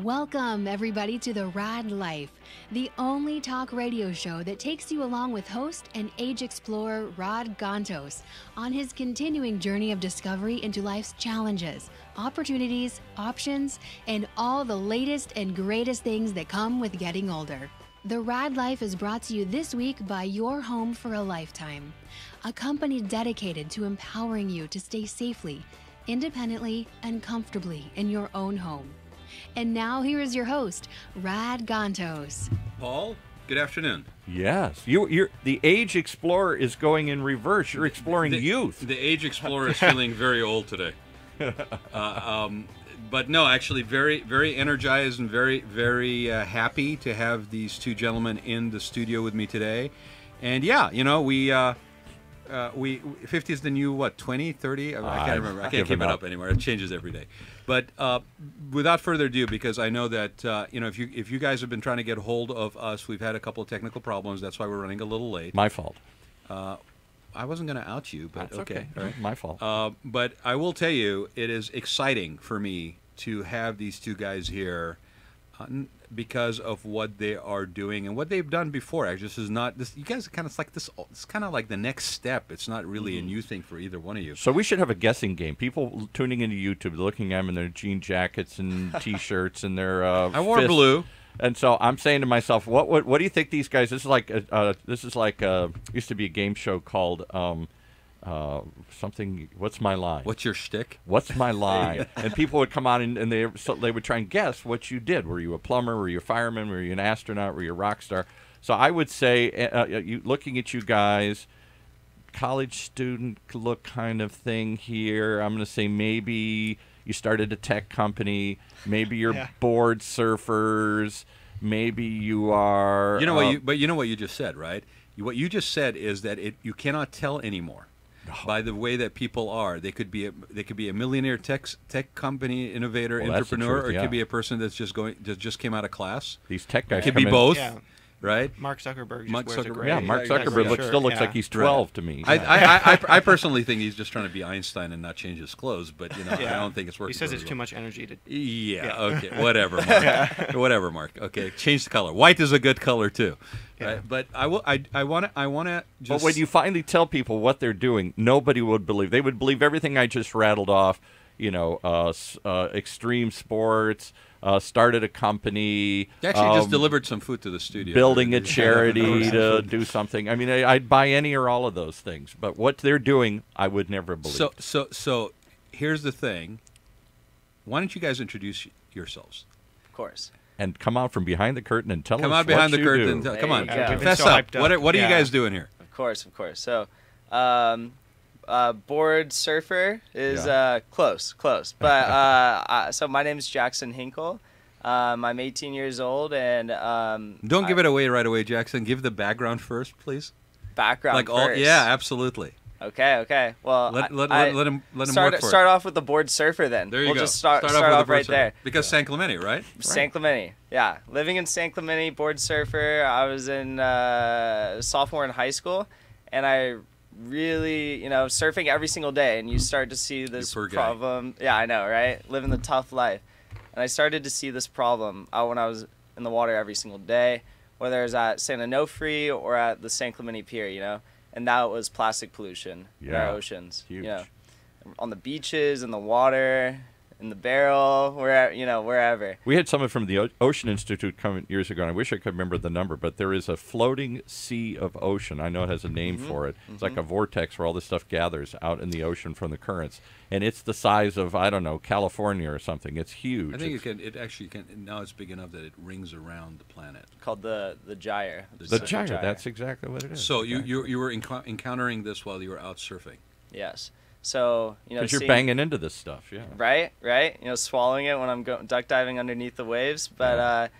Welcome, everybody, to the Raad Life, the only talk radio show that takes you along with host and age explorer Rod Gantos on his continuing journey of discovery into life's challenges, opportunities, options, and all the latest and greatest things that come with getting older. The Raad Life is brought to you this week by Your Home for a Lifetime, a company dedicated to empowering you to stay safely, independently, and comfortably in your own home. And now here is your host, Rod Gantos. Paul, good afternoon. Yes, you're the age explorer is going in reverse. You're exploring youth. The age explorer is feeling very old today. But no, actually very, very energized and very, very happy to have these two gentlemen in the studio with me today. And yeah, you know, we 50 is the new, what, 20, 30? I can't remember. I can't keep it up anymore. It changes every day. But without further ado, because I know that, you know, if you guys have been trying to get hold of us, we've had a couple of technical problems. That's why we're running a little late. My fault. I wasn't going to out you, but That's okay. All right. My fault. But I will tell you, it is exciting for me to have these two guys here because of what they are doing and what they've done before. Actually, this is not this. You guys are kind of like this. It's kind of like the next step. It's not really a new thing for either one of you. So we should have a guessing game. People tuning into YouTube, looking at them in their jean jackets and T-shirts and their. I wore blue. And so I'm saying to myself, what do you think these guys? This is like used to be a game show called something. What's my line? What's your shtick? What's my line? And people would come on and they would try and guess what you did. Were you a plumber? Were you a fireman? Were you an astronaut? Were you a rock star? So I would say, looking at you guys, college student look kind of thing here. I'm going to say maybe you started a tech company. Maybe you're board surfers. Maybe you are. You know but you know what you just said, right? What you just said is that you cannot tell anymore. By the way that people are, they could be a millionaire tech company innovator, entrepreneur, or it could be a person that's just came out of class. These tech guys could be both, right? Mark Zuckerberg. Mark Zuckerberg still looks like he's 12 to me. I personally think he's just trying to be Einstein and not change his clothes, but you know, I don't think it's working. He says it's too much energy to. Yeah. Okay. Whatever, Mark. Whatever, Mark. Okay. Change the color. White is a good color too. Yeah. Right? But I want to just. But when you finally tell people what they're doing, nobody would believe. They would believe everything I just rattled off. You know, extreme sports. Started a company. They actually just delivered some food to the studio. Building a charity to do something. I mean, I'd buy any or all of those things. But what they're doing, I would never believe. So here's the thing. Why don't you guys introduce yourselves? Of course. And come out from behind the curtain and tell us what you do. Come out behind the curtain. Come on. Confess up. What are you guys doing here? Of course. So, board surfer is close. But so my name is Jackson Hinkle. I'm 18 years old, and don't give it away right away, Jackson. Give the background first, please. Background first. Yeah, absolutely. Okay. Well, let him start off with the board surfer then. There you go. We'll just start off right there. Because San Clemente, right? San Clemente, yeah. Living in San Clemente, board surfer. I was in sophomore in high school, and I really, surfing every single day, and you start to see this problem. Yeah, I know, right? Living the tough life. And I started to see this problem when I was in the water every single day, whether it was at San Onofre or at the San Clemente Pier, and that was plastic pollution in our oceans. Huge. On the beaches, in the water, in the barrel, wherever. We had someone from the Ocean Institute come years ago, and I wish I could remember the number, but there is a floating sea of ocean. I know it has a name for it. It's like a vortex where all this stuff gathers out in the ocean from the currents. And it's the size of, I don't know, California or something. It's huge. I think it actually can. Now it's big enough that it rings around the planet. Called the gyre. The gyre. That's exactly what it is. So you were encountering this while you were out surfing. Yes. So because you're banging into this stuff, yeah. Right. Swallowing it when I'm duck diving underneath the waves, but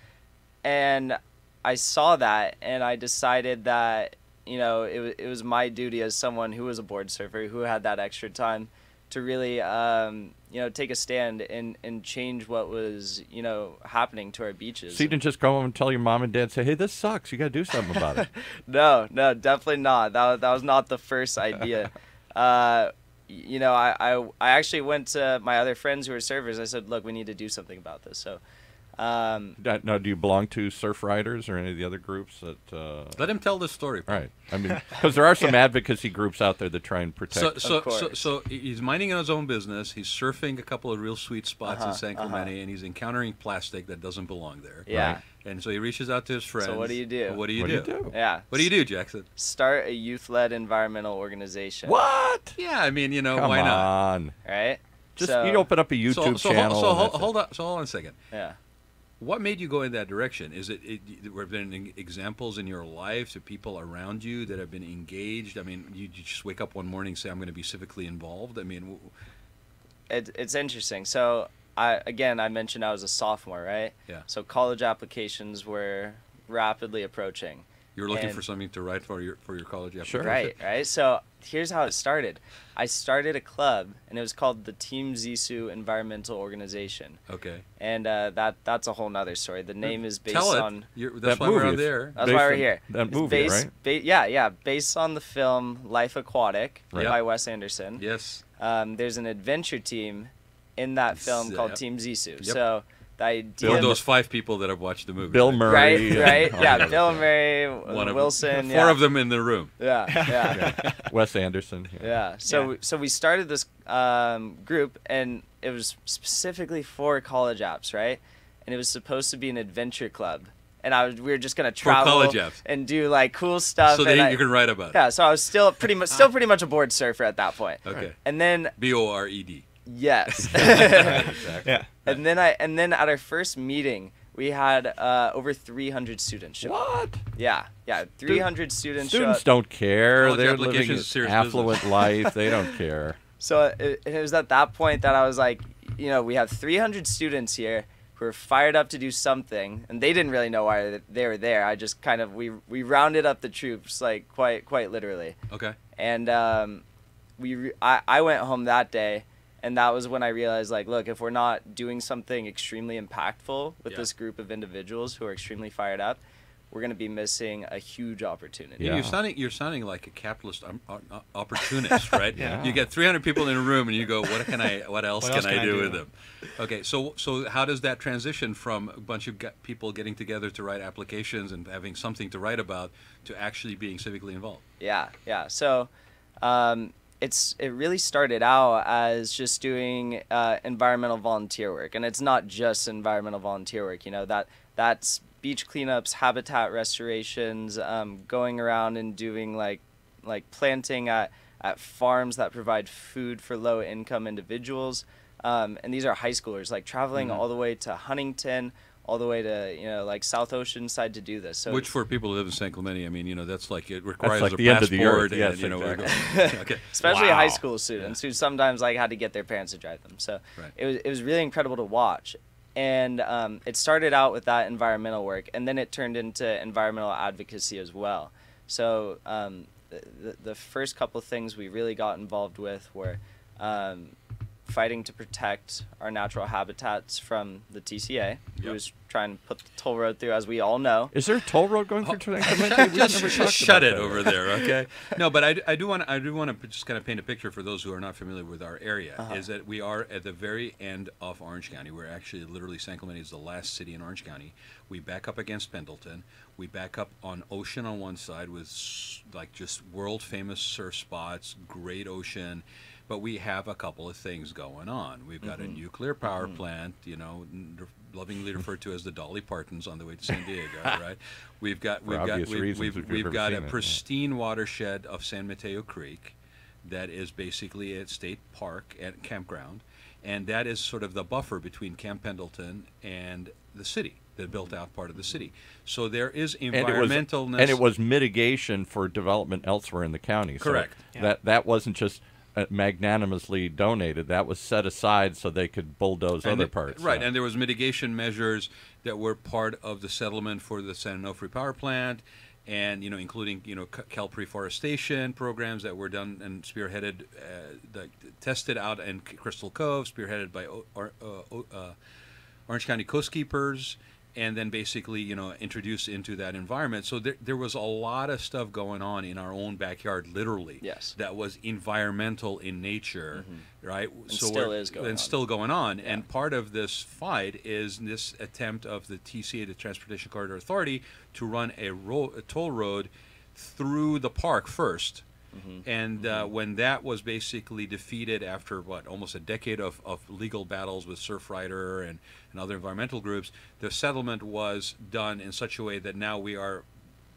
and I saw that, and I decided that it was my duty as someone who was a board surfer who had that extra time to really take a stand and change what was happening to our beaches. So you didn't just go home and tell your mom and dad, say, hey, this sucks, you got to do something about it. No, definitely not. That was not the first idea. I actually went to my other friends who were surfers. I said, look, we need to do something about this. So Now, do you belong to Surf Riders or any of the other groups that? Let him tell the story. Paul. Right. I mean, because there are some advocacy groups out there that try and protect. So he's minding his own business. He's surfing a couple of real sweet spots in San Clemente, and he's encountering plastic that doesn't belong there. Yeah. Right. And so he reaches out to his friends. So what do you do? What do you do? Yeah. What do you do, Jackson? Start a youth-led environmental organization. What? Yeah, I mean, Come why not? on. Right? Just So- you open up a YouTube channel. Hold on a second. Yeah. What made you go in that direction? Is it have there been examples in your life to people around you that have been engaged? I mean, you just wake up one morning and say, I'm going to be civically involved? I mean... It's interesting. So, I mentioned I was a sophomore, right? Yeah. So college applications were rapidly approaching. You're looking And- for something to write for your college application? Right, right. So here's how it started. I started a club, and it was called the Team Zisu Environmental Organization. Okay. And that's a whole nother story. The name is based Tell it. on... That's why we're on there. That's why we're here. That It's movie, based, right? yeah, based on the film Life Aquatic Right. by Wes Anderson. Yes. There's an adventure team in that film called Yep. Team Zisu. Yep. So the idea... For those 5 people that have watched the movie. Bill Murray. Right. and Yeah, all the Bill others, Murray, One of Wilson. Four of them in the room. Yeah. yeah. Wes Anderson. Yeah. So we started this group, and it was specifically for college apps, right? And it was supposed to be an adventure club, and we were just gonna travel college apps. and do like cool stuff. So and that you can write about it. Yeah. So I was still pretty much a board surfer at that point. Okay. And then BORED. yes. Exactly. Yeah. And then at our first meeting, we had over 300 students show up. What? Yeah. 300 students show Students up. don't care. College They're application living is a serious affluent business. life. They don't care. So it was at that point that I was like, we have 300 students here who are fired up to do something, and they didn't really know why they were there. I just kind of we rounded up the troops like quite literally. Okay. And I went home that day, and that was when I realized, like, look, if we're not doing something extremely impactful with Yeah. this group of individuals who are extremely fired up, we're going to be missing a huge opportunity. Yeah. You're sounding like a capitalist opportunist, right? Yeah. You get 300 people in a room, and you go, what else can I do with them? Okay, so how does that transition from a bunch of people getting together to write applications and having something to write about to actually being civically involved? Yeah. So it really started out as just doing environmental volunteer work, and it's not just environmental volunteer work. That's beach cleanups, habitat restorations, going around and doing like planting at farms that provide food for low income individuals, and these are high schoolers, like traveling all the way to Huntington, all the way to like South Ocean side to do this. So Which for people who live in San Clemente, I mean, that's like it requires like a the end of the passport, earth. Yes, and we're exactly. going. Okay. especially Wow. high school students who sometimes had to get their parents to drive them. So Right. it was really incredible to watch. And it started out with that environmental work, and then it turned into environmental advocacy as well. So the first couple of things we really got involved with were fighting to protect our natural habitats from the TCA, who Yep. was trying to put the toll road through, as we all know. Is there a toll road going through San Clemente? We've never talked Shut about it that. over there, okay? No, but I do want to just kind of paint a picture for those who are not familiar with our area. Is that we are at the very end of Orange County. We're actually literally San Clemente is the last city in Orange County. We back up against Pendleton. We back up on ocean on one side with like just world famous surf spots, great ocean. But we have a couple of things going on. We've got a nuclear power plant, lovingly referred to as the Dolly Partons on the way to San Diego, right? We've got obvious reasons, if you've we've ever got seen a it, yeah. pristine watershed of San Mateo Creek that is basically a state park and campground, and that is sort of the buffer between Camp Pendleton and the city, the built-out part of the city. So there is environmentalness. And it was mitigation for development elsewhere in the county. Correct. So that wasn't just magnanimously donated. That was set aside so they could bulldoze other parts. Right, so. and there was mitigation measures that were part of the settlement for the San Onofre power plant, and including kelp reforestation programs that were done and spearheaded, tested out in Crystal Cove, spearheaded by Orange County coastkeepers. and then basically, introduced into that environment. So there was a lot of stuff going on in our own backyard, literally. Yes. That was environmental in nature, right? And still is going on. And still going on. Yeah. And part of this fight is this attempt of the TCA, the Transportation Corridor Authority, to run a toll road through the park first. And when that was basically defeated after, almost a decade of legal battles with Surfrider and other environmental groups, the settlement was done in such a way that now we are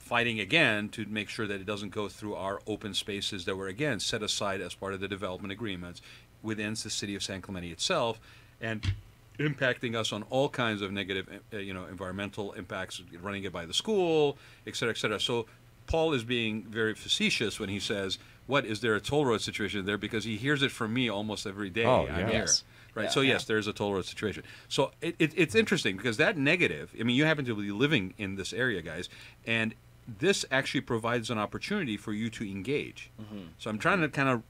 fighting again to make sure that it doesn't go through our open spaces that were, again, set aside as part of the development agreements within the city of San Clemente itself, and impacting us on all kinds of negative, environmental impacts, running it by the school, et cetera, et cetera. So Paul is being very facetious when he says, "What, is there a toll road situation there?" Because he hears it from me almost every day. Oh, yeah. I'm here. Yes. Right. Yeah, So yes, there's a toll road situation. So it's interesting because that negative. I mean, you happen to be living in this area, guys, and this actually provides an opportunity for you to engage. So I'm trying to kind of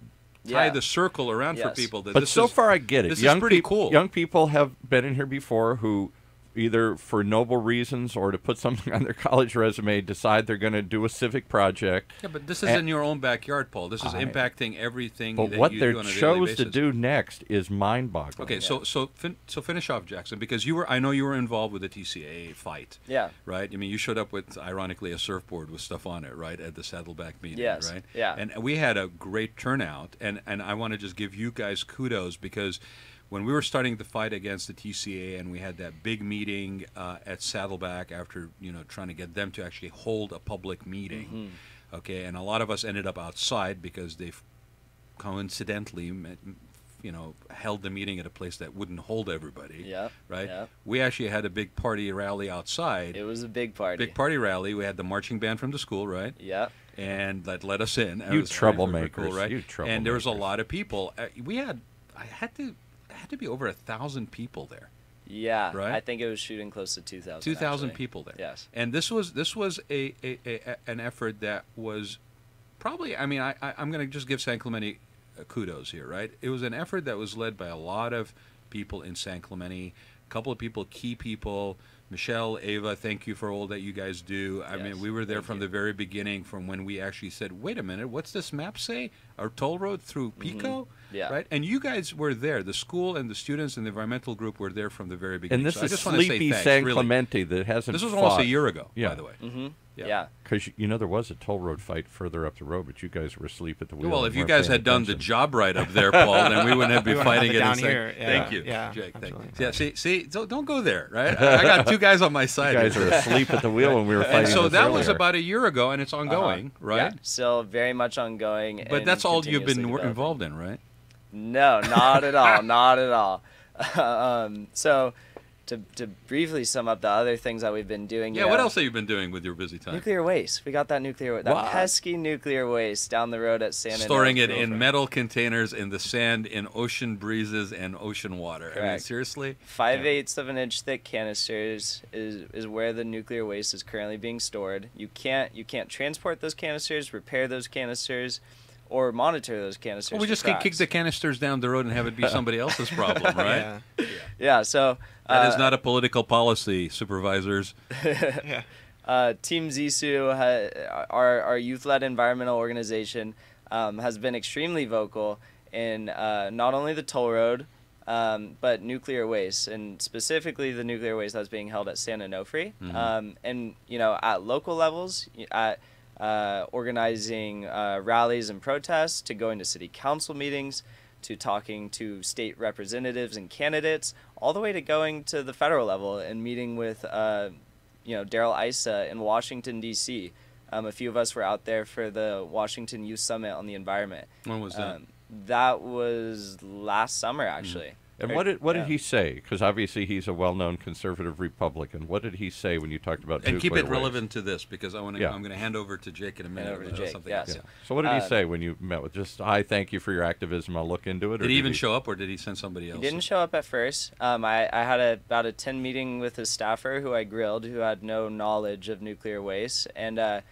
tie the circle around for people. That But so far, I get it. This is pretty cool. Young people have been in here before who, either for noble reasons or to put something on their college resume, decide they're going to do a civic project. Yeah, but this is in your own backyard, Paul. This is impacting everything But that what you they do on a daily chose basis. to do next is mind-boggling. Okay, so finish off, Jackson, because I know you were involved with the TCA fight. Yeah. Right. I mean, you showed up with, ironically, a surfboard with stuff on it, right, at the Saddleback meeting. Yes. Right. Yeah. And we had a great turnout, and I want to just give you guys kudos because when we were starting the fight against the TCA, and we had that big meeting at Saddleback after trying to get them to actually hold a public meeting, okay, and a lot of us ended up outside because they've coincidentally held the meeting at a place that wouldn't hold everybody. Yeah. Right. Yeah. We actually had a big party rally outside. It was a big party. Big party rally. We had the marching band from the school, right? Yeah. And that let us in. That You was troublemakers. cool, right? You troublemakers. And there was a lot of people. I had to be over 1,000 people there. Yeah. Right? I think it was shooting close to 2,000. 2,000 actually. people there. Yes. And this was an effort that was probably. I mean, I'm going to just give San Clemente kudos here, right? It was an effort that was led by a lot of people in San Clemente. A couple of people, key people. Michelle, Ava, thank you for all that you guys do. I mean, we were there from the very beginning, from when we actually said, wait a minute, what's this map say? Our toll road through Pico? Yeah. Right? And you guys were there. The school and the students and the environmental group were there from the very beginning. And this so I is just want to say sleepy thanks, San really. Clemente that hasn't This was fought. almost a year ago, Yeah. by the way. Yeah. Because there was a toll road fight further up the road, but you guys were asleep at the wheel. Well, and if you weren't guys paying had done the attention. job right up there, Paul, then we wouldn't have been We wouldn't fighting have it it down in San- here. Yeah. Thank you, Yeah, Jake. Thank you. absolutely. Yeah, see, don't go there, right? I got two guys on my side. You guys here. are asleep at the wheel when we were fighting And so this that was earlier. about a year ago, and it's ongoing, right? Yeah. Still very much ongoing. But and that's all you've been continuously involved in, right? No, not at all. Not at all. So, to briefly sum up the other things that we've been doing. Yeah, what else have you been doing with your busy time? Nuclear waste. We got that What? pesky nuclear waste down the road at San Storing it Onofre. in metal containers in the sand, in ocean breezes and ocean water. I mean, Correct. seriously? 5/8 of an inch thick canisters is where the nuclear waste is currently being stored. You can't transport those canisters, repair those canisters, or monitor those canisters. Well, we for just can kick cracks. the canisters down the road and have it be somebody else's problem, right? Yeah. Yeah. So That is not a political policy, supervisors. Team Zissou, our youth-led environmental organization, has been extremely vocal in not only the toll road, but nuclear waste, and specifically the nuclear waste that's being held at San Onofre. And at local levels, at organizing rallies and protests, to going to city council meetings, to talking to state representatives and candidates, all the way to going to the federal level and meeting with Daryl Issa in Washington, D.C. A few of us were out there for the Washington Youth Summit on the environment. When was that? That was last summer, actually. And what did he say? Because obviously he's a well-known conservative Republican. What did he say when you talked about And keep nuclear it waste? relevant to this, because I'm going to hand over to Jake in a minute. Hand over to about Jake, something yes. else. Yeah. So what did he say when you met with? Just, I thank you for your activism. I'll look into it. Or Did he even show up, or did he send somebody else? He didn't show up at first. I had about a 10 meeting with his staffer who I grilled, who had no knowledge of nuclear waste. And the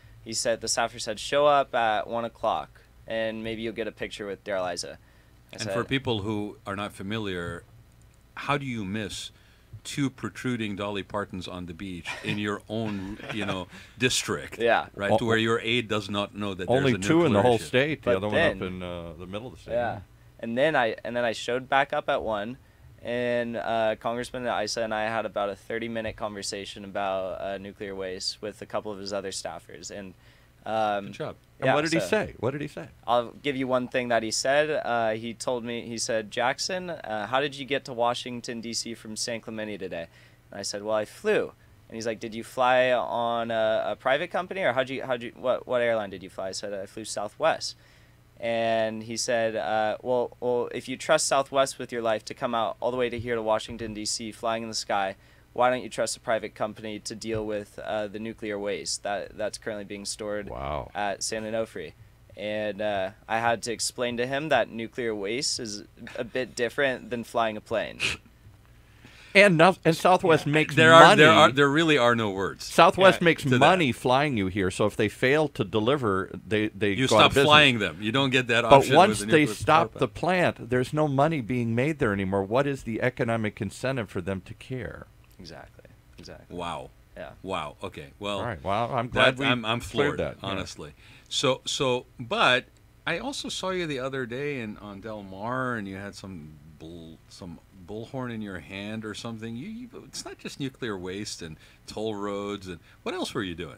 staffer said, show up at 1 o'clock, and maybe you'll get a picture with Daryl Issa. And for people who are not familiar, how do you miss two protruding Dolly Partons on the beach in your own, district. Yeah. Right, to where your aide does not know that Only there's a two in the nuclear whole issue. state. The But other then- one up in the middle of the state. Yeah. And then I showed back up at 1, and Congressman Issa and I had about a 30-minute conversation about nuclear waste with a couple of his other staffers. And Good job. And what did he say? What did he say? I'll give you one thing that he said. He said, Jackson, how did you get to Washington, D.C. from San Clemente today? And I said, well, I flew. And he's like, did you fly on a private company, or what airline did you fly? I said, I flew Southwest. And he said, well, if you trust Southwest with your life to come out all the way to here to Washington, D.C., flying in the sky, why don't you trust a private company to deal with the nuclear waste that's currently being stored at San Onofre? And I had to explain to him that nuclear waste is a bit different than flying a plane. And Southwest makes There really are no words. Southwest makes to money flying you here, so if they fail to deliver, they You go out stop of business. flying them. You don't get that But option. once with the they nuclear stop power the plant, there's no money being made there anymore. What is the economic incentive for them to care? Exactly. Wow. Yeah. Wow. Okay. Well, All right. Well, I'm glad I'm floored, that, yeah. honestly. But I also saw you the other day on Del Mar, and you had some bullhorn in your hand or something. It's not just nuclear waste and toll roads, and what else were you doing?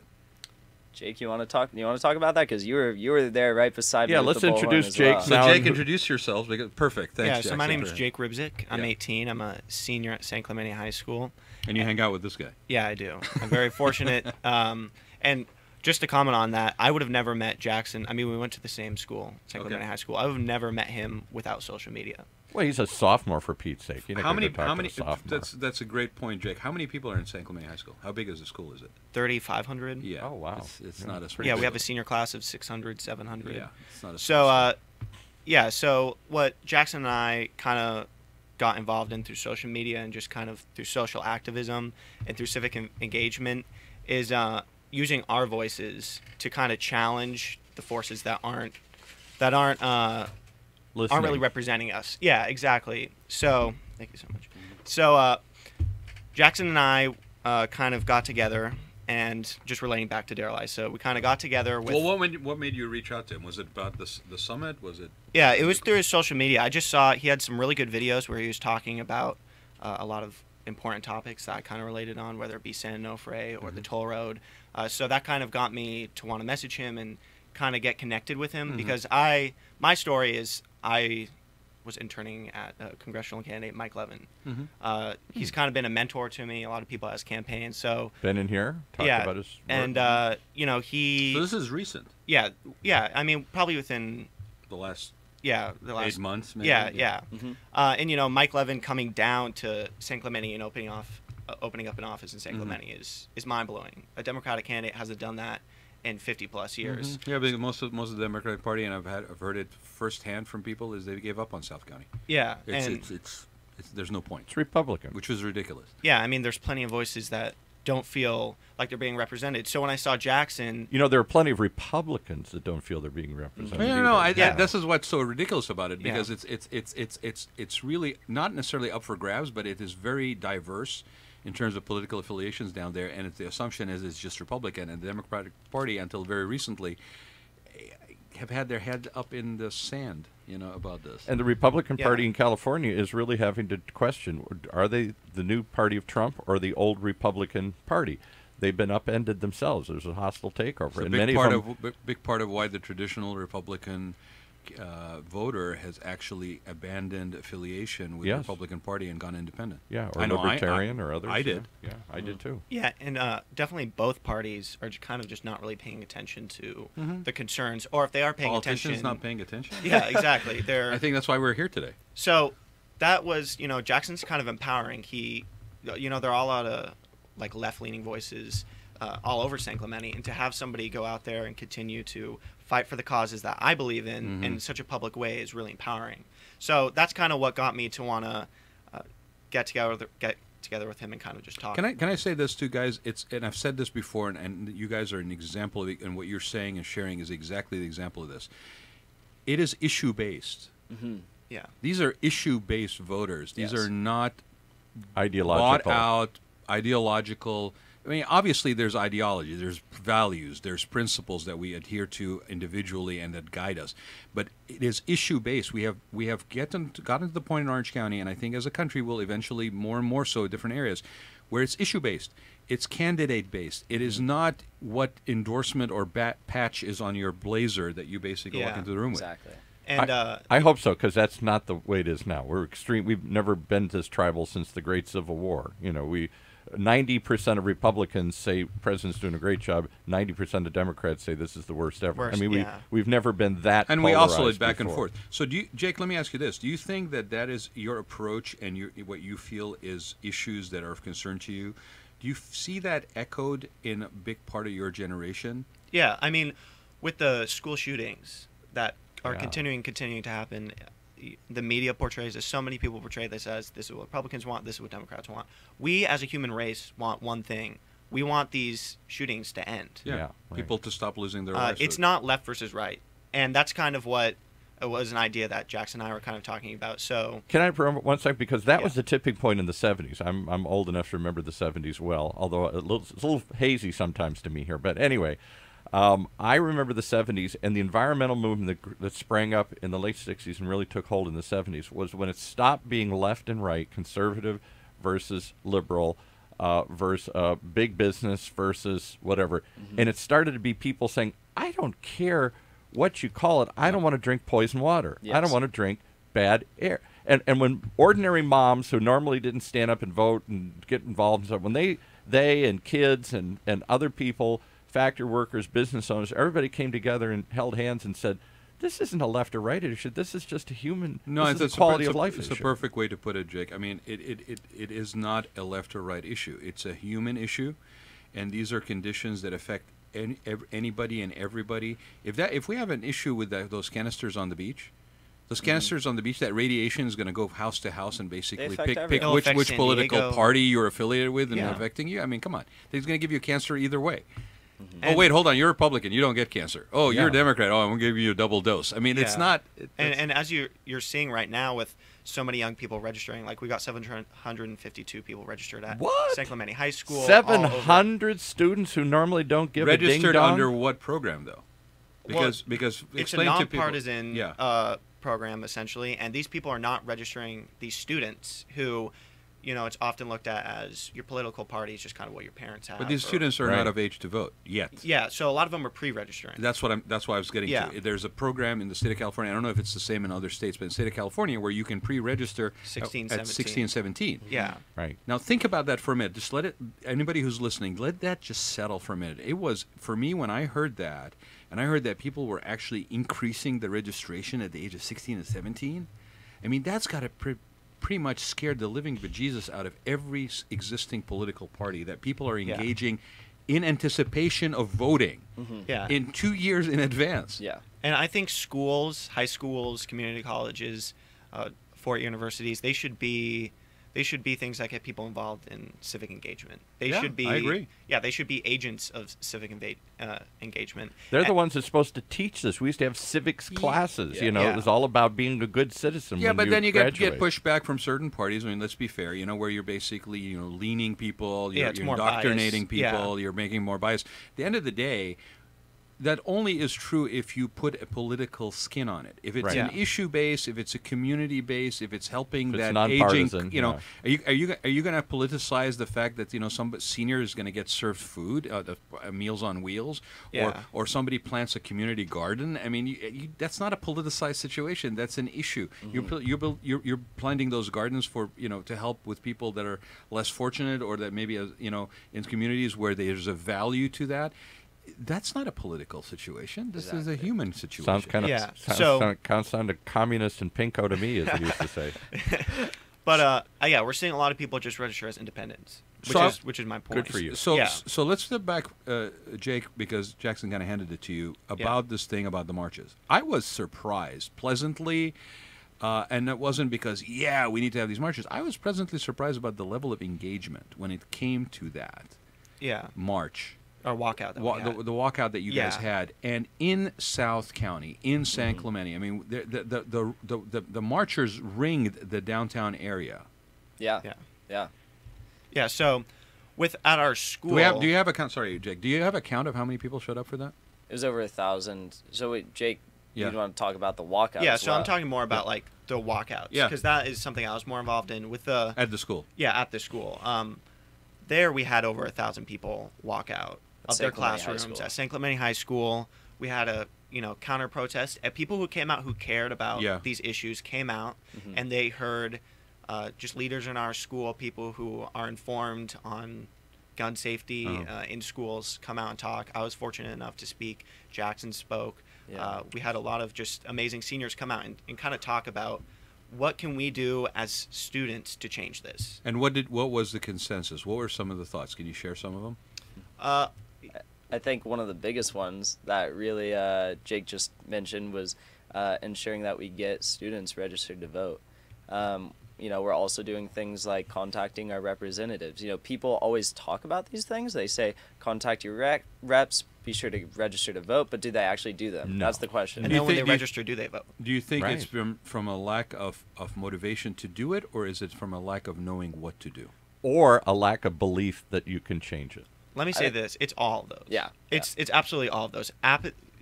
Jake, you want to talk? about that, because you were there right beside me. Yeah, with let's the bullhorn introduce as Jake well. So now. Jake, introduce yourselves. Perfect. Thanks. Yeah, so Jackson. my name is Jake Rybczyk. I'm Yeah. 18. I'm a senior at San Clemente High School. And you hang out with this guy. Yeah, I do. I'm very fortunate. And just to comment on that, I would have never met Jackson. I mean, we went to the same school, San Clemente High School. I would have never met him without social media. Well, he's a sophomore, for Pete's sake. You're not How gonna many? talk to a sophomore. That's a great point, Jake. How many people are in San Clemente High School? How big is the school? Is it? 3,500. Yeah. Oh, wow. It's Yeah. not a. Yeah, we have a senior class of 600, 700. Yeah. It's not a. So what Jackson and I kind of got involved in through social media and just kind of through social activism and through civic engagement is using our voices to kind of challenge the forces that aren't really representing us. Yeah, exactly. So thank you so much. So Jackson and I kind of got together, and just relating back to Daryl, so we kind of got together with. Well, what made you reach out to him? Was it about the summit? Was it? Yeah, it was through his social media. I just saw he had some really good videos where he was talking about a lot of important topics that I kind of related on, whether it be San Onofre or the toll road. So that kind of got me to want to message him and kind of get connected with him, because my story is I was interning at congressional candidate Mike Levin. He's kind of been a mentor to me. A lot of people at his campaign. So been in here, talked about his work. And he. So this is recent. Yeah. I mean, probably within the last 8 months. Maybe? Yeah. And Mike Levin coming down to San Clemente and opening up an office in San Clemente is mind blowing. A Democratic candidate hasn't done that in 50+ years. Yeah, because most of the Democratic Party, and I've heard it firsthand from people, is they gave up on South County. Yeah, It's there's no point. It's Republican, which was ridiculous. Yeah, I mean, there's plenty of voices that don't feel like they're being represented. So when I saw Jackson, there are plenty of Republicans that don't feel they're being represented. No, this is what's so ridiculous about it, because it's really not necessarily up for grabs, but it is very diverse in terms of political affiliations down there, and the assumption is it's just Republican, and the Democratic Party, until very recently, have had their head up in the sand, about this. And the Republican Party in California is really having to question, are they the new party of Trump or the old Republican Party? They've been upended themselves. There's a hostile takeover. It's a big part of why the traditional Republican voter has actually abandoned affiliation with the Republican Party and gone independent. Yeah, or libertarian or others. I did. Yeah, I did too. Yeah, and definitely both parties are kind of just not really paying attention to the concerns, or if they are paying attention. Politicians not paying attention? Yeah, exactly. I think that's why we're here today. So that was, Jackson's kind of empowering. He, there are a lot of left-leaning voices all over San Clemente, and to have somebody go out there and continue to fight for the causes that I believe in such a public way is really empowering. So that's kind of what got me to want to get together with him and kind of just talk. Can I say this too, guys? And I've said this before, and you guys are an example of it, and what you're saying and sharing is exactly the example of this. It is issue-based. Yeah. These are issue-based voters. These are not ideological. bought out, ideological. I mean, obviously there's ideology, there's values, there's principles that we adhere to individually and that guide us. But it is issue based. We have gotten to the point in Orange County, and I think as a country we'll eventually more and more so in different areas, where it's issue based. It's candidate based. It is not what endorsement or patch is on your blazer that you basically walk into the room with. Exactly. And I hope so, because that's not the way it is now. We're extreme. We've never been this tribal since the Great Civil War. 90% of Republicans say president's doing a great job. 90% of Democrats say this is the worst ever. I mean, we've never been that. And we oscillate back before. and forth. So, Jake, let me ask you this: do you think that is your approach and what you feel is issues that are of concern to you? Do you see that echoed in a big part of your generation? Yeah, I mean, with the school shootings that are continuing to happen, the media portrays this. So many people portray this as this is what Republicans want, this is what Democrats want. We, as a human race, want one thing. We want these shootings to end. Yeah, right. People to stop losing their lives. It's not left versus right, and that's kind of what it was an idea that Jackson and I were kind of talking about. So can I remember one second, because that was the tipping point in the 70s. I'm old enough to remember the 70s well, although it's a little hazy sometimes to me here. But anyway, I remember the 70s, and the environmental movement that sprang up in the late 60s and really took hold in the 70s was when it stopped being left and right, conservative versus liberal, versus big business versus whatever. And it started to be people saying, I don't care what you call it, I don't want to drink poison water. Yes. I don't want to drink bad air. And when ordinary moms who normally didn't stand up and vote and get involved and stuff, when they and kids and other people, factory workers, business owners, everybody came together and held hands and said, this isn't a left or right issue. This is just a human, this is a quality of life issue. It's a perfect way to put it, Jake. I mean, it is not a left or right issue. It's a human issue, and these are conditions that affect anybody and everybody. If we have an issue with those canisters on the beach, that radiation is going to go house to house and basically pick which political party you're affiliated with and affecting you. I mean, come on, it's going to give you cancer either way. Oh, wait, hold on. You're Republican. You don't get cancer. Oh, you're a Democrat. Oh, I'm going to give you a double dose. I mean, it's not... And as you're seeing right now with so many young people registering, like we got 752 people registered at San Clemente High School. 700 students who normally don't give registered a ding-dong? Under what program, though? Because it's a nonpartisan program, essentially, and these people are not registering these students who... it's often looked at as your political party is just kind of what your parents have. But these students are not of age to vote yet. Yeah, so a lot of them are pre-registering. That's why I was getting to. There's a program in the state of California. I don't know if it's the same in other states, but in the state of California where you can pre-register at 16, 17. Yeah. Right. Now think about that for a minute. Just anybody who's listening, let that just settle for a minute. It was, for me, when I heard that, and I heard that people were actually increasing the registration at the age of 16 and 17, I mean, that's got to pretty much scared the living bejesus out of every existing political party, that people are engaging in anticipation of voting in 2 years in advance. Yeah. And I think schools, high schools, community colleges, four universities, they should be things that get people involved in civic engagement. They should be. I agree. Yeah, they should be agents of civic engagement. They're the ones that's supposed to teach this. We used to have civics classes. It was all about being a good citizen. Yeah, but then you get pushback from certain parties. I mean, let's be fair. Where you're basically leaning people, you're indoctrinating people, you're making more bias. At the end of the day, that only is true if you put a political skin on it. If it's an issue base, if it's a community base, if it's helping that aging, are you going to politicize the fact that some senior is going to get served food, Meals on Wheels, or somebody plants a community garden? I mean, that's not a politicized situation. That's an issue. You're planting those gardens for to help with people that are less fortunate, or that maybe in communities where there's a value to that. That's not a political situation. This is a human situation. Sounds kind of sound communist and pinko to me, as they used to say. But we're seeing a lot of people just register as independents, which is my point. Good for you. So let's step back, Jake, because Jackson kind of handed it to you about this thing about the marches. I was surprised, pleasantly, and it wasn't because we need to have these marches. I was pleasantly surprised about the level of engagement when it came to that march. Or walkout. The walkout that you guys had, and in South County, in San Clemente. I mean, the marchers ringed the downtown area. Yeah. Yeah. Yeah. So, at our school, Do you have a count? Sorry, Jake. Do you have a count of how many people showed up for that? It was over 1,000. So wait, Jake, Yeah. you want to talk about the walkout? Yeah. as So well. I'm talking more about like the walkouts. Yeah. Because that is something I was more involved in with the. At the school. Yeah, at the school. There we had over 1,000 people walk out At of their San Clemente High classrooms School. at San Clemente High School. We had a counter protest. And people who came out who cared about Yeah. these issues came out, Mm-hmm. and they heard just leaders in our school, people who are informed on gun safety in schools, come out and talk. I was fortunate enough to speak. Jackson spoke. Yeah. We had a lot of just amazing seniors come out and kind of talk about what can we do as students to change this. And what was the consensus? What were some of the thoughts? Can you share some of them? I think one of the biggest ones that really Jake just mentioned was ensuring that we get students registered to vote. We're also doing things like contacting our representatives. People always talk about these things. They say, contact your reps, be sure to register to vote, but do they actually do them? No. That's the question. And Do you then when think- they register, do they vote? Do you think it's Right. from a lack of motivation to do it, or is it from a lack of knowing what to do? Or a lack of belief that you can change it. Let me say this: it's all of those. Yeah, It's absolutely all of those.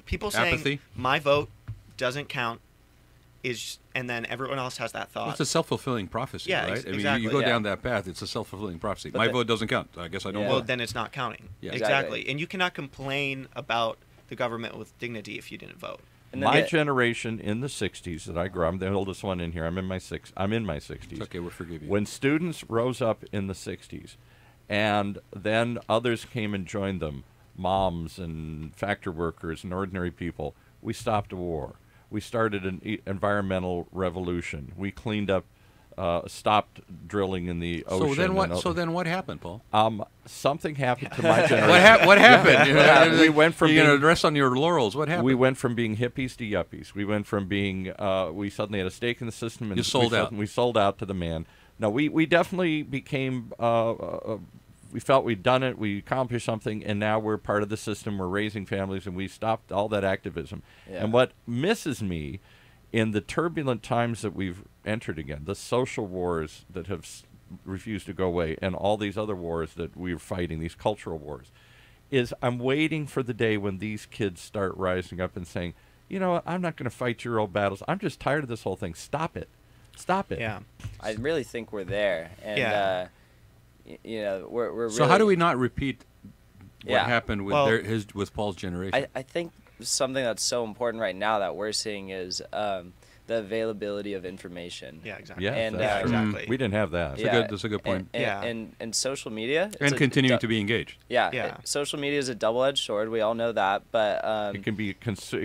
People saying Apathy? my vote doesn't count and then everyone else has that thought. Well, it's a self-fulfilling prophecy, Yeah, right? I mean, exactly, you go yeah. down that path, it's a self-fulfilling prophecy. But My the- vote doesn't count. I guess I don't Yeah. Well, vote. then it's not counting. Yeah. Exactly. And you cannot complain about the government with dignity if you didn't vote. And then My the- generation in the 60s that I grew up, I'm the oldest one in here. I'm in my 60s. It's okay, we'll forgive you. When students rose up in the 60s and then others came and joined them, moms and factory workers and ordinary people, we stopped a war. We started an environmental revolution. We cleaned up, stopped drilling in the ocean. So then what happened, Paul? Something happened to my generation. What happened? Yeah, we went from You're going being- to rest on your laurels. What happened? We went from being hippies to yuppies. We went from being, we suddenly had a stake in the system. And You sold out. We sold out to the man. No, we definitely became, we felt we'd done it, we accomplished something, and now we're part of the system. We're raising families, and we stopped all that activism. Yeah. And what misses me in the turbulent times that we've entered again, the social wars that have refused to go away, and all these other wars that we're fighting, these cultural wars, is I'm waiting for the day when these kids start rising up and saying, you know what, I'm not going to fight your old battles. I'm just tired of this whole thing. Stop it. Stop it. Yeah. I really think we're there. And, Yeah. we're really... So how do we not repeat what Yeah. happened with Well- with Paul's generation? I think something that's so important right now that we're seeing is the availability of information. Yeah, exactly. Yeah, And, that's true. exactly. We didn't have that. That's a good point. And, Yeah. and social media. it's And a continuing du- to be engaged. Yeah. Yeah. Social media is a double-edged sword. We all know that. But It can be it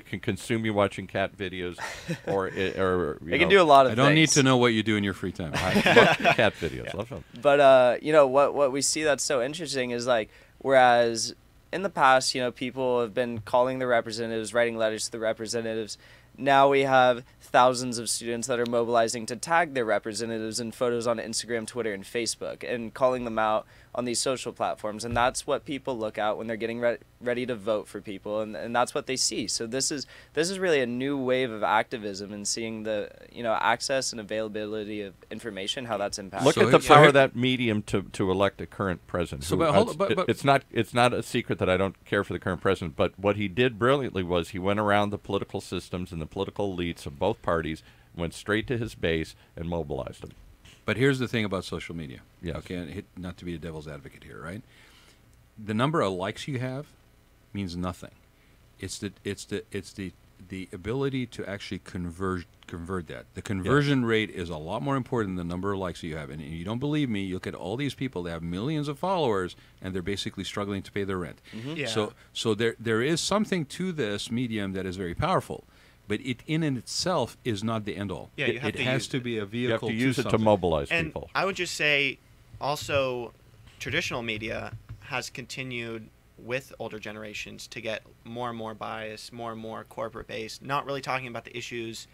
can consume you watching cat videos, or it can do a lot of I things. don't need to know what you do in your free time. I love cat videos. Love them. But what we see that's so interesting is like, whereas in the past, people have been calling the representatives, writing letters to the representatives. Now we have thousands of students that are mobilizing to tag their representatives in photos on Instagram, Twitter, and Facebook, and calling them out on these social platforms. And that's what people look at when they're getting ready to vote for people, and that's what they see. So this is really a new wave of activism, and seeing the access and availability of information, how that's impacted. Look So at the here- power here- of that medium to elect a current president. So, who- but hold- but- it's not a secret that I don't care for the current president. But what he did brilliantly was he went around the political systems and the political elites of both parties, went straight to his base and mobilized them. But here's the thing about social media. Yes. Okay, and not to be a devil's advocate here, right? The number of likes you have means nothing. It's the ability to actually convert that. The conversion rate is a lot more important than the number of likes you have. And you don't believe me, you look at all these people that have millions of followers and they're basically struggling to pay their rent. Yeah. So there is something to this medium that is very powerful. But it in and itself is not the end all. Yeah, you have it to has use to it. be a You have vehicle to use it to something. mobilize And people. I would just say, also, traditional media has continued with older generations to get more and more biased, more and more corporate based, not really talking about the issues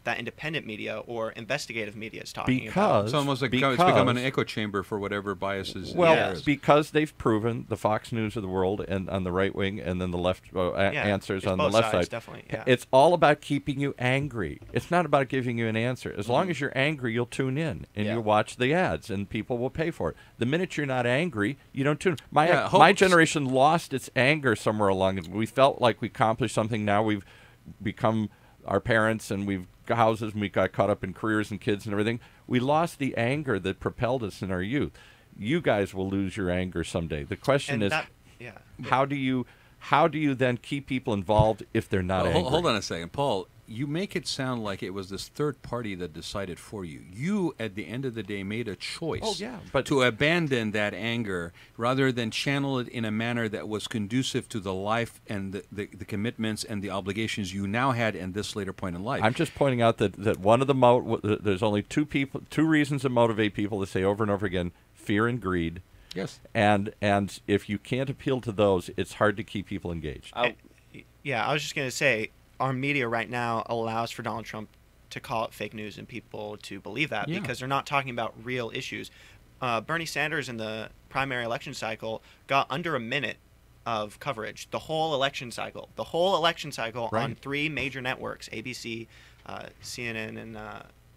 that independent media or investigative media is talking about. Because It's almost like it's become an echo chamber for whatever biases. Well, there is. because they've proven the Fox News of the world and on the right wing, and then the left answers it's on the both left sides, side. definitely, yeah. It's all about keeping you angry. It's not about giving you an answer. As long as you're angry, you'll tune in and Yeah. you'll watch the ads, and people will pay for it. The minute you're not angry, you don't tune. Yeah, My generation lost its anger somewhere along. We felt like we accomplished something. Now we've become our parents, and we've got houses, and we got caught up in careers and kids and everything. We lost the anger that propelled us in our youth. You guys will lose your anger someday. The question And is, that, yeah. how do you then keep people involved if they're not angry? Hold on a second, Paul. You make it sound like it was this third party that decided for you. You, at the end of the day, made a choice to abandon that anger rather than channel it in a manner that was conducive to the life and the commitments and the obligations you now had in this later point in life. I'm just pointing out that one of there's only two reasons that motivate people to say over and over again, fear and greed. Yes. And if you can't appeal to those, it's hard to keep people engaged. I was just going to say, our media right now allows for Donald Trump to call it fake news and people to believe that because they're not talking about real issues. Bernie Sanders in the primary election cycle got under a minute of coverage, the whole election cycle Right. on 3 major networks, ABC, CNN, and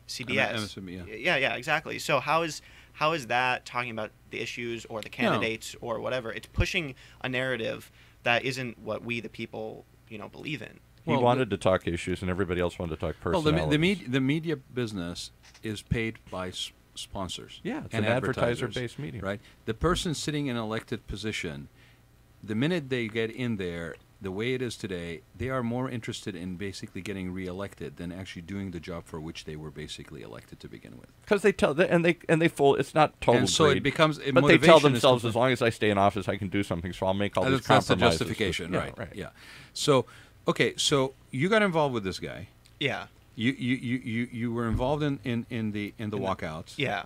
CBS. Yeah, exactly. So how is that talking about the issues or the candidates or whatever? It's pushing a narrative that isn't what we, the people, believe in. He wanted to talk issues, and everybody else wanted to talk personalities. Well, the media business is paid by sponsors. Yeah, it's and an advertisers, advertiser-based media. Right? The person sitting in an elected position, the minute they get in there, the way it is today, they are more interested in basically getting reelected than actually doing the job for which they were basically elected to begin with. Because they tell it's not total And so greed, it becomes but they tell themselves, as long as I stay in office, I can do something. So I'll make all these compromises. That's the justification, right? Yeah. So, okay, so you got involved with this guy. Yeah. You were involved in the walkouts. Yeah.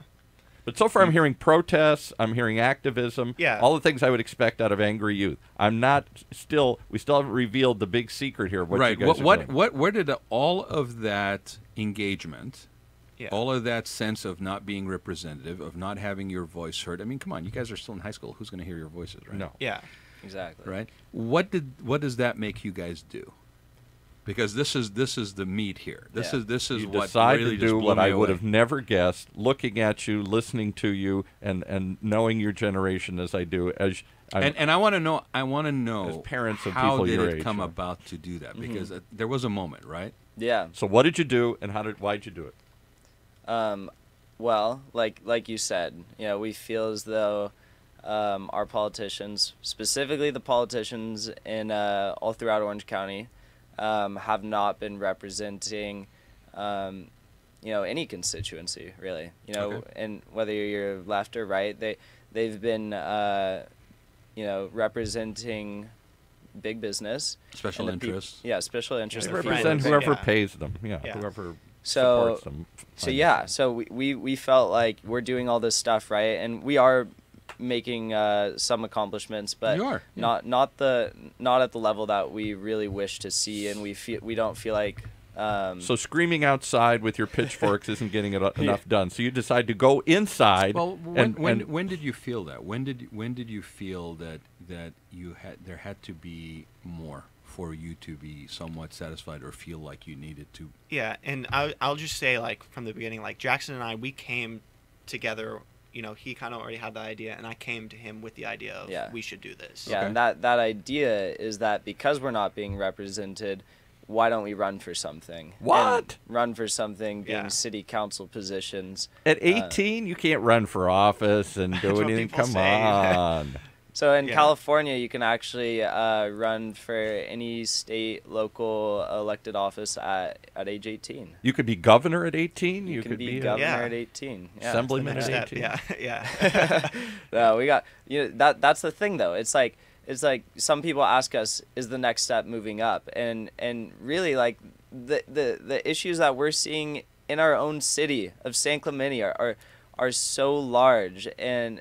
But so far, I'm hearing protests. I'm hearing activism. Yeah. All the things I would expect out of angry youth. We still haven't revealed the big secret here. What you guys are doing. Where did all of that engagement, all of that sense of not being representative, of not having your voice heard? I mean, come on, you guys are still in high school. Who's going to hear your voices, right? No. Yeah. Exactly. Right. What does that make you guys do? Because this is the meat here. This is You what decide really to just do blew what me I would away. have never guessed, looking at you, listening to you, and knowing your generation as I do. And I want to know. As parents of how people did your it age, come yeah. about to do that? Because there was a moment, right? Yeah. So what did you do, and why'd you do it? Well, like you said, we feel as though our politicians, specifically the politicians in all throughout Orange County, have not been representing, any constituency really. Okay. And whether you're left or right, they've been, representing big business, Special interests. special interests. They and represent friends. whoever pays them. Yeah, Yeah. whoever So- supports them. So we felt like we're doing all this stuff right, and we are making some accomplishments, but You are, yeah. not at the level that we really wish to see, and we don't feel like. So screaming outside with your pitchforks isn't getting enough done. So you decide to go inside. Well, when did you feel that? When did you feel that there had to be more for you to be somewhat satisfied or feel like you needed to? Yeah, and I'll just say, from the beginning, Jackson and I, we came together. He kind of already had the idea, and I came to him with the idea of we should do this. Yeah, and that idea is that because we're not being represented, why don't we run for something? What? And run for something, being Yeah. city council positions. At 18, you can't run for office and do what anything. people Come say. on. So in Yeah. California, you can actually run for any state, local elected office at age 18. You could be governor at 18. You can be a governor Yeah. at 18. Yeah. assemblyman Next at step. 18. Yeah. No, we got that's the thing though. It's like some people ask us, is the next step moving up? And really, the issues that we're seeing in our own city of San Clemente are so large, and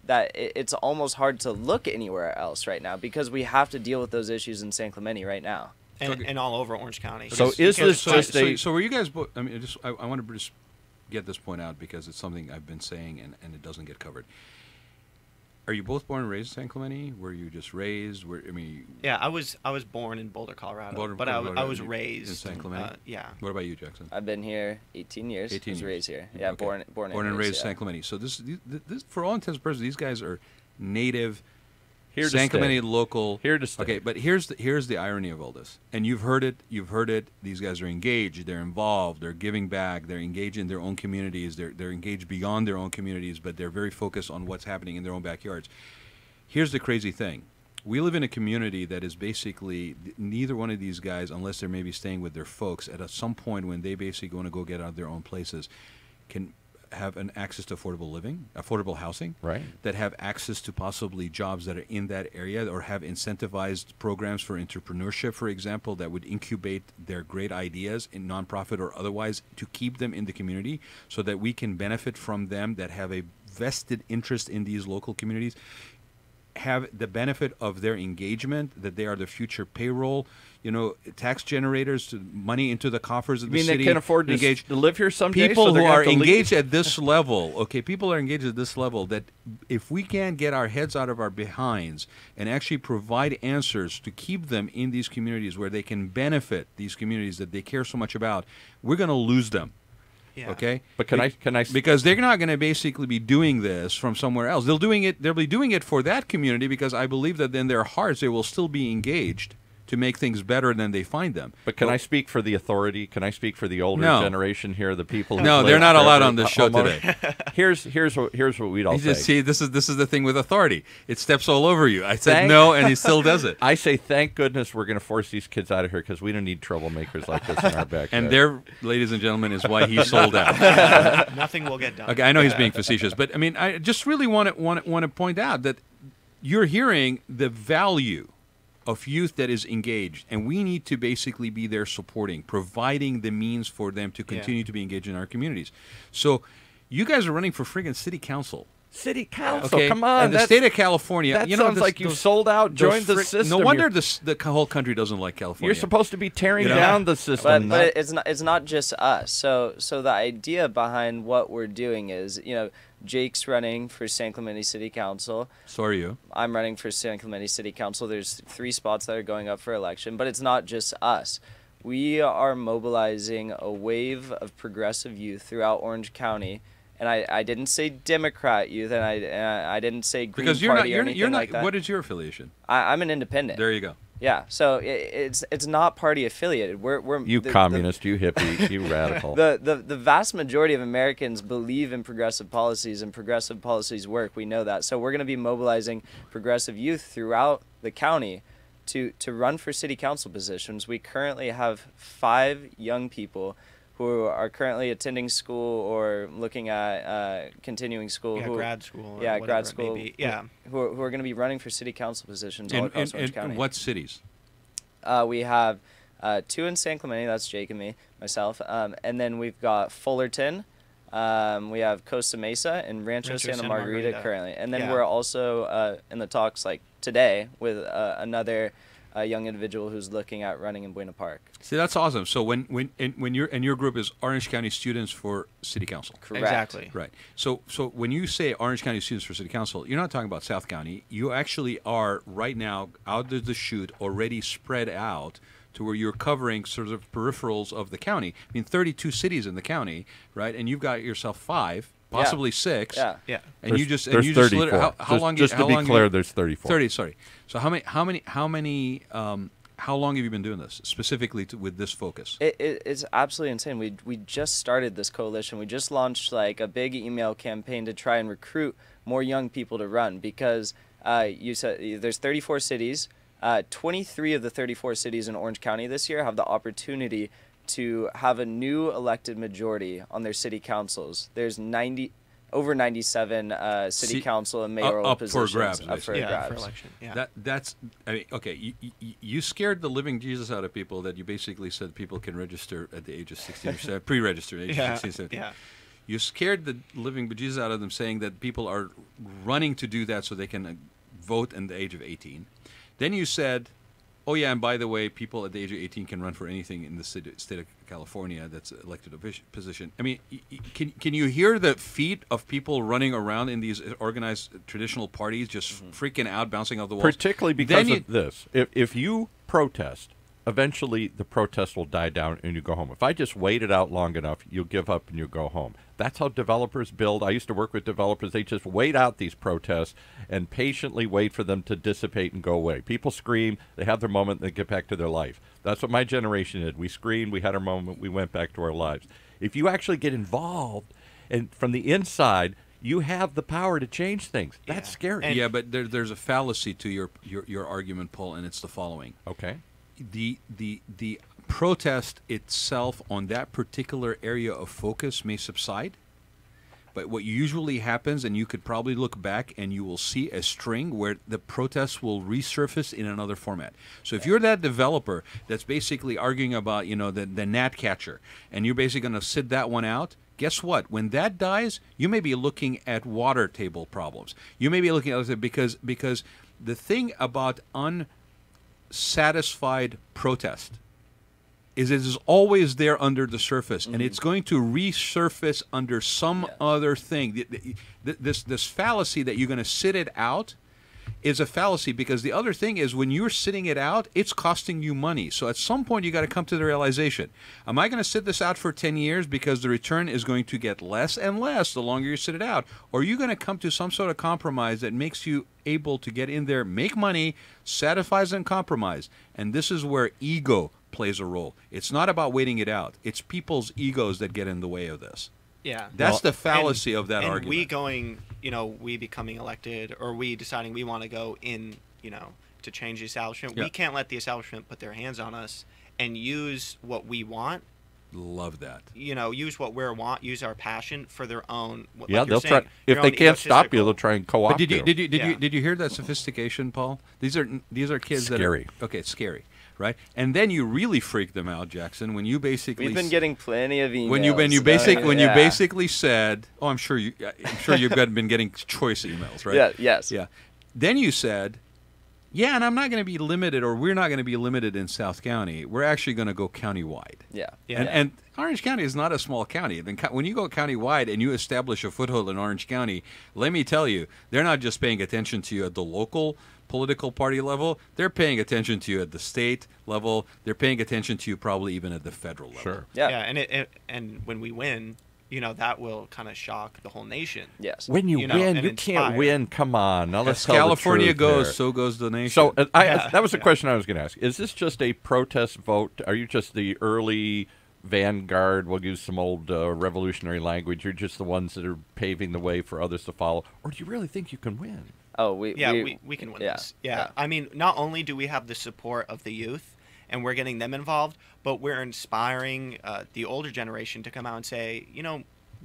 that it's almost hard to look anywhere else right now, because we have to deal with those issues in San Clemente right now. and all over Orange County. So You is can't this just find- just So were you guys? I mean, I want to just get this point out because it's something I've been saying and it doesn't get covered. Are you both born and raised in San Clemente? Were you just raised? Yeah, I was born in Boulder, Colorado, but I was raised in San Clemente. Yeah. What about you, Jackson? I've been here 18 years. 18 was years. raised here. Yeah, Okay. born and raised yeah. San Clemente. So this, for all intents and purposes, these guys are native here to San stay. Clemente local. Here to stay. Okay, but here's the irony of all this, and you've heard it. These guys are engaged. They're involved. They're giving back. They're engaged in their own communities. They're engaged beyond their own communities, but they're very focused on what's happening in their own backyards. Here's the crazy thing. We live in a community that is basically neither one of these guys, unless they're maybe staying with their folks, at some point when they basically want to go get out of their own places, can have an access to affordable living, affordable housing, Right. that have access to possibly jobs that are in that area or have incentivized programs for entrepreneurship, for example, that would incubate their great ideas in nonprofit or otherwise to keep them in the community so that we can benefit from them, that have a vested interest in these local communities, have the benefit of their engagement, that they are the future payroll, tax generators, money into the coffers of the city. They can afford to live here someday? People so they're who gonna are have to leave? engaged at this level, people are engaged at this level, that if we can get our heads out of our behinds and actually provide answers to keep them in these communities where they can benefit these communities that they care so much about, we're going to lose them. Yeah. Okay, But can I? because they're not going to basically be doing this from somewhere else. They'll be doing it for that community because I believe that in their hearts they will still be engaged to make things better than they find them. But can I speak for the authority? Can I speak for the older No. generation here, the people? Who No, they're live not allowed forever, on this show homeowners? today. Here's what we'd all You say. just see, this is the thing with authority. It steps all over you. I said Thank- no, and he still does it. I say, thank goodness we're going to force these kids out of here because we don't need troublemakers like this in our backyard. And there, ladies and gentlemen, is why he sold out. Nothing will get done. Okay, I know he's being facetious, but I mean, I just really want to point out that you're hearing the value of youth that is engaged, and we need to basically be there supporting, providing the means for them to continue to be engaged in our communities. So, you guys are running for friggin' city council. City council, Okay, come on! and the state of California. That you know, sounds like you sold out, joined the system. No wonder You're- the whole country doesn't like California. You're supposed to be tearing You know? down the system. But it's not just us. So the idea behind what we're doing is, Jake's running for San Clemente City Council. So are you. I'm running for San Clemente City Council. There's 3 spots that are going up for election, but it's not just us. We are mobilizing a wave of progressive youth throughout Orange County. And I didn't say Democrat youth, and I didn't say Green Because Party or anything you're not. like that. What is your affiliation? I'm an independent. There you go. Yeah, so it's not party affiliated. We're you communist, you hippie, you radical. The vast majority of Americans believe in progressive policies, and progressive policies work. We know that. So we're going to be mobilizing progressive youth throughout the county to run for city council positions. We currently have 5 young people who are currently attending school or looking at continuing school. Grad school. Or grad whatever it school. may be. Yeah. Who are going to be running for city council positions all across Orange County. In what cities? We have 2 in San Clemente. That's Jake and myself. And then we've got Fullerton. We have Costa Mesa and Rancho Santa Margarita currently. And then we're also in the talks like today with another young individual who's looking at running in Buena Park. See, that's awesome. So when your group is Orange County Students for City Council. Correct. Exactly. Right. So when you say Orange County Students for City Council, you're not talking about South County. You actually are right now out of the chute already spread out to where you're covering sort of peripherals of the county. I mean, 32 cities in the county, right? And you've got yourself 5, possibly 6. Yeah. Yeah. And There's- you just there's 34. how long? Just how to be long clear, you, there's 34. 30. Sorry. So how long have you been doing this specifically with this focus? It's absolutely insane. We just started this coalition. We just launched like a big email campaign to try and recruit more young people to run because you said there's 34 cities. 23 of the 34 cities in Orange County this year have the opportunity to have a new elected majority on their city councils. There's over 97 city council and mayoral up positions for grabs, up for basically. grabs. For election. Yeah. That's I mean, okay. You scared the living Jesus out of people that you basically said people can register at the age of 16 or 17, pre-register at age of 16, 17. Yeah. You scared the living bejesus out of them, saying that people are running to do that so they can vote in the age of 18. Then you said Oh yeah, and by the way, people at the age of 18 can run for anything in the state of California that's an elected position. I mean, can you hear the feet of people running around in these organized traditional parties, just freaking out, bouncing off the walls? Particularly because of this. If you protest, eventually the protest will die down and you go home. If I just wait it out long enough, you'll give up and you'll go home. That's how developers build. I used to work with developers. They just wait out these protests and patiently wait for them to dissipate and go away. People scream, they have their moment, and they get back to their life. That's what my generation did. We screamed, we had our moment, we went back to our lives. If you actually get involved, and from the inside, you have the power to change things. That's scary. And yeah, but there's a fallacy to your argument, Paul, and it's the following. Okay. The protest itself on that particular area of focus may subside, but what usually happens, and you could probably look back and you will see a string where the protests will resurface in another format. So if you're that developer that's basically arguing about, the gnat catcher, and you're basically going to sit that one out, guess what? When that dies, you may be looking at water table problems. You may be looking at it because the thing about unsatisfied protest is it is always there under the surface, and it's going to resurface under some other thing. This fallacy that you're going to sit it out is a fallacy, because the other thing is when you're sitting it out, it's costing you money. So at some point you got to come to the realization, am I going to sit this out for 10 years because the return is going to get less and less the longer you sit it out? Or are you going to come to some sort of compromise that makes you able to get in there, make money, satisfies and compromise? And this is where ego plays a role. It's not about waiting it out. It's people's egos that get in the way of this. Yeah. That's the fallacy of that argument. And we going, we becoming elected, or we deciding we want to go in, to change the establishment, we can't let the establishment put their hands on us and use what we want. Love that. Use what we want, use our passion for their own. Yeah, they'll try. If they can't stop you, they'll try and co-opt you. Did you hear that sophistication, Paul? These are kids scary. That are okay. Scary. Right, and then you really freak them out, Jackson, when you basically. We've been getting plenty of emails. When you basically said, "Oh, I'm sure you've been getting choice emails, right?" Yeah. Yes. Yeah. Then you said, "Yeah, and I'm not going to be limited, or we're not going to be limited in South County. We're actually going to go countywide." Yeah. And Orange County is not a small county. When you go countywide and you establish a foothold in Orange County, let me tell you, they're not just paying attention to you at the local political party level. They're paying attention to you at the state level. They're paying attention to you probably even at the federal level. Sure. Yeah. And when we win, that will kind of shock the whole nation. Yes. When you win, you can't win. Come on. Now let's As tell the California truth goes, there. so goes the nation. So that was the question I was going to ask. Is this just a protest vote? Are you just the early vanguard? We'll use some old revolutionary language. You're just the ones that are paving the way for others to follow. Or do you really think you can win? Oh, we can win this. Yeah. I mean, not only do we have the support of the youth, and we're getting them involved, but we're inspiring the older generation to come out and say,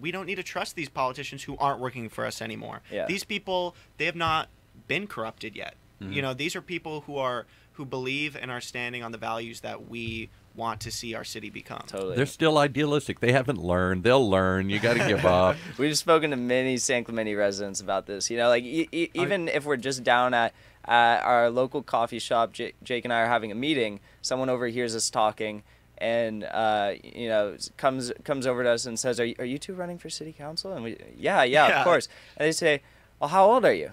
we don't need to trust these politicians who aren't working for us anymore. Yeah. These people, they have not been corrupted yet. These are people who believe and are standing on the values that we want to see our city become. Totally. They're still idealistic. They haven't learned. They'll learn. You got to give up. We've spoken to many San Clemente residents about this. Even if we're just down at our local coffee shop, Jake and I are having a meeting. Someone overhears us talking, and comes over to us and says, "Are you two running for city council?" And we, yeah, of course. And they say, "Well, how old are you?"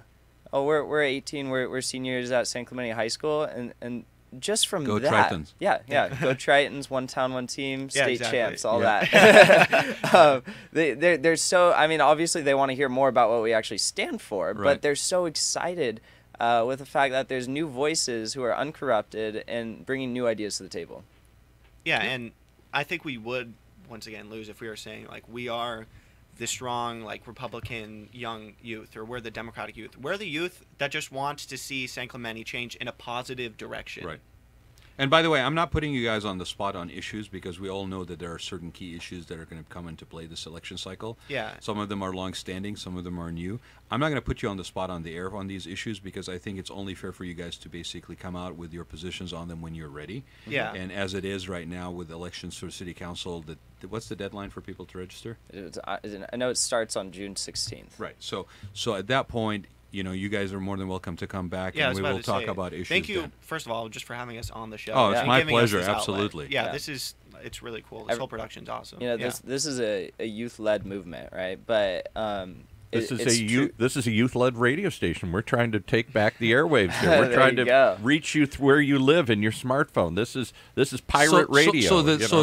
"Oh, we're 18. We're seniors at San Clemente High School," and just from Go that, Tritons. Go Tritons, one town, one team, state champs, all that. They're so. I mean, obviously they want to hear more about what we actually stand for, but they're so excited with the fact that there's new voices who are uncorrupted and bringing new ideas to the table. Yeah, and I think we would once again lose if we were saying we are the strong Republican young youth, or we're the Democratic youth. We're the youth that just wants to see San Clemente change in a positive direction. Right. And by the way, I'm not putting you guys on the spot on issues, because we all know that there are certain key issues that are going to come into play this election cycle. Yeah. Some of them are long-standing, some of them are new. I'm not going to put you on the spot on the air on these issues, because I think it's only fair for you guys to basically come out with your positions on them when you're ready. Yeah. And as it is right now with elections for city council, what's the deadline for people to register? I know it starts on June 16th. Right. So at that point, you guys are more than welcome to come back, Yeah, I and was we about will to talk say, about issues. Thank you, then. first of all, just for having us on the show. Oh, it's and my giving us pleasure, this outlet. absolutely. Yeah, it's really cool. This whole production's awesome. This is a youth-led movement, right? But this is a youth-led radio station. We're trying to take back the airwaves here. We're trying to reach you where you live in your smartphone. This is pirate radio.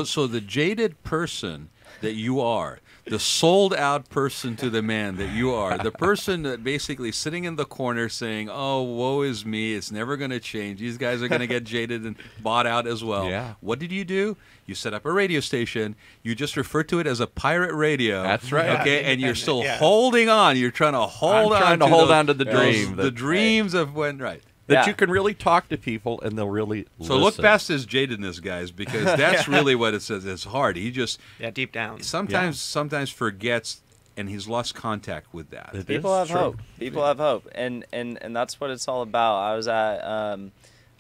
So the jaded person that you are, the sold out person to the man that you are, the person that basically sitting in the corner saying, "Oh, woe is me, it's never going to change. These guys are going to get jaded and bought out as well." Yeah. What did you do? You set up a radio station. You just refer to it as a pirate radio. That's right. Okay, and you're still holding on. You're trying to hold on to the dream. The dreams of when, right. That you can really talk to people and they'll really listen. Look past his jadedness, guys, because that's really what it says. It's hard. He just deep down sometimes forgets, and he's lost contact with that. People have hope. People have hope, and that's what it's all about. I was at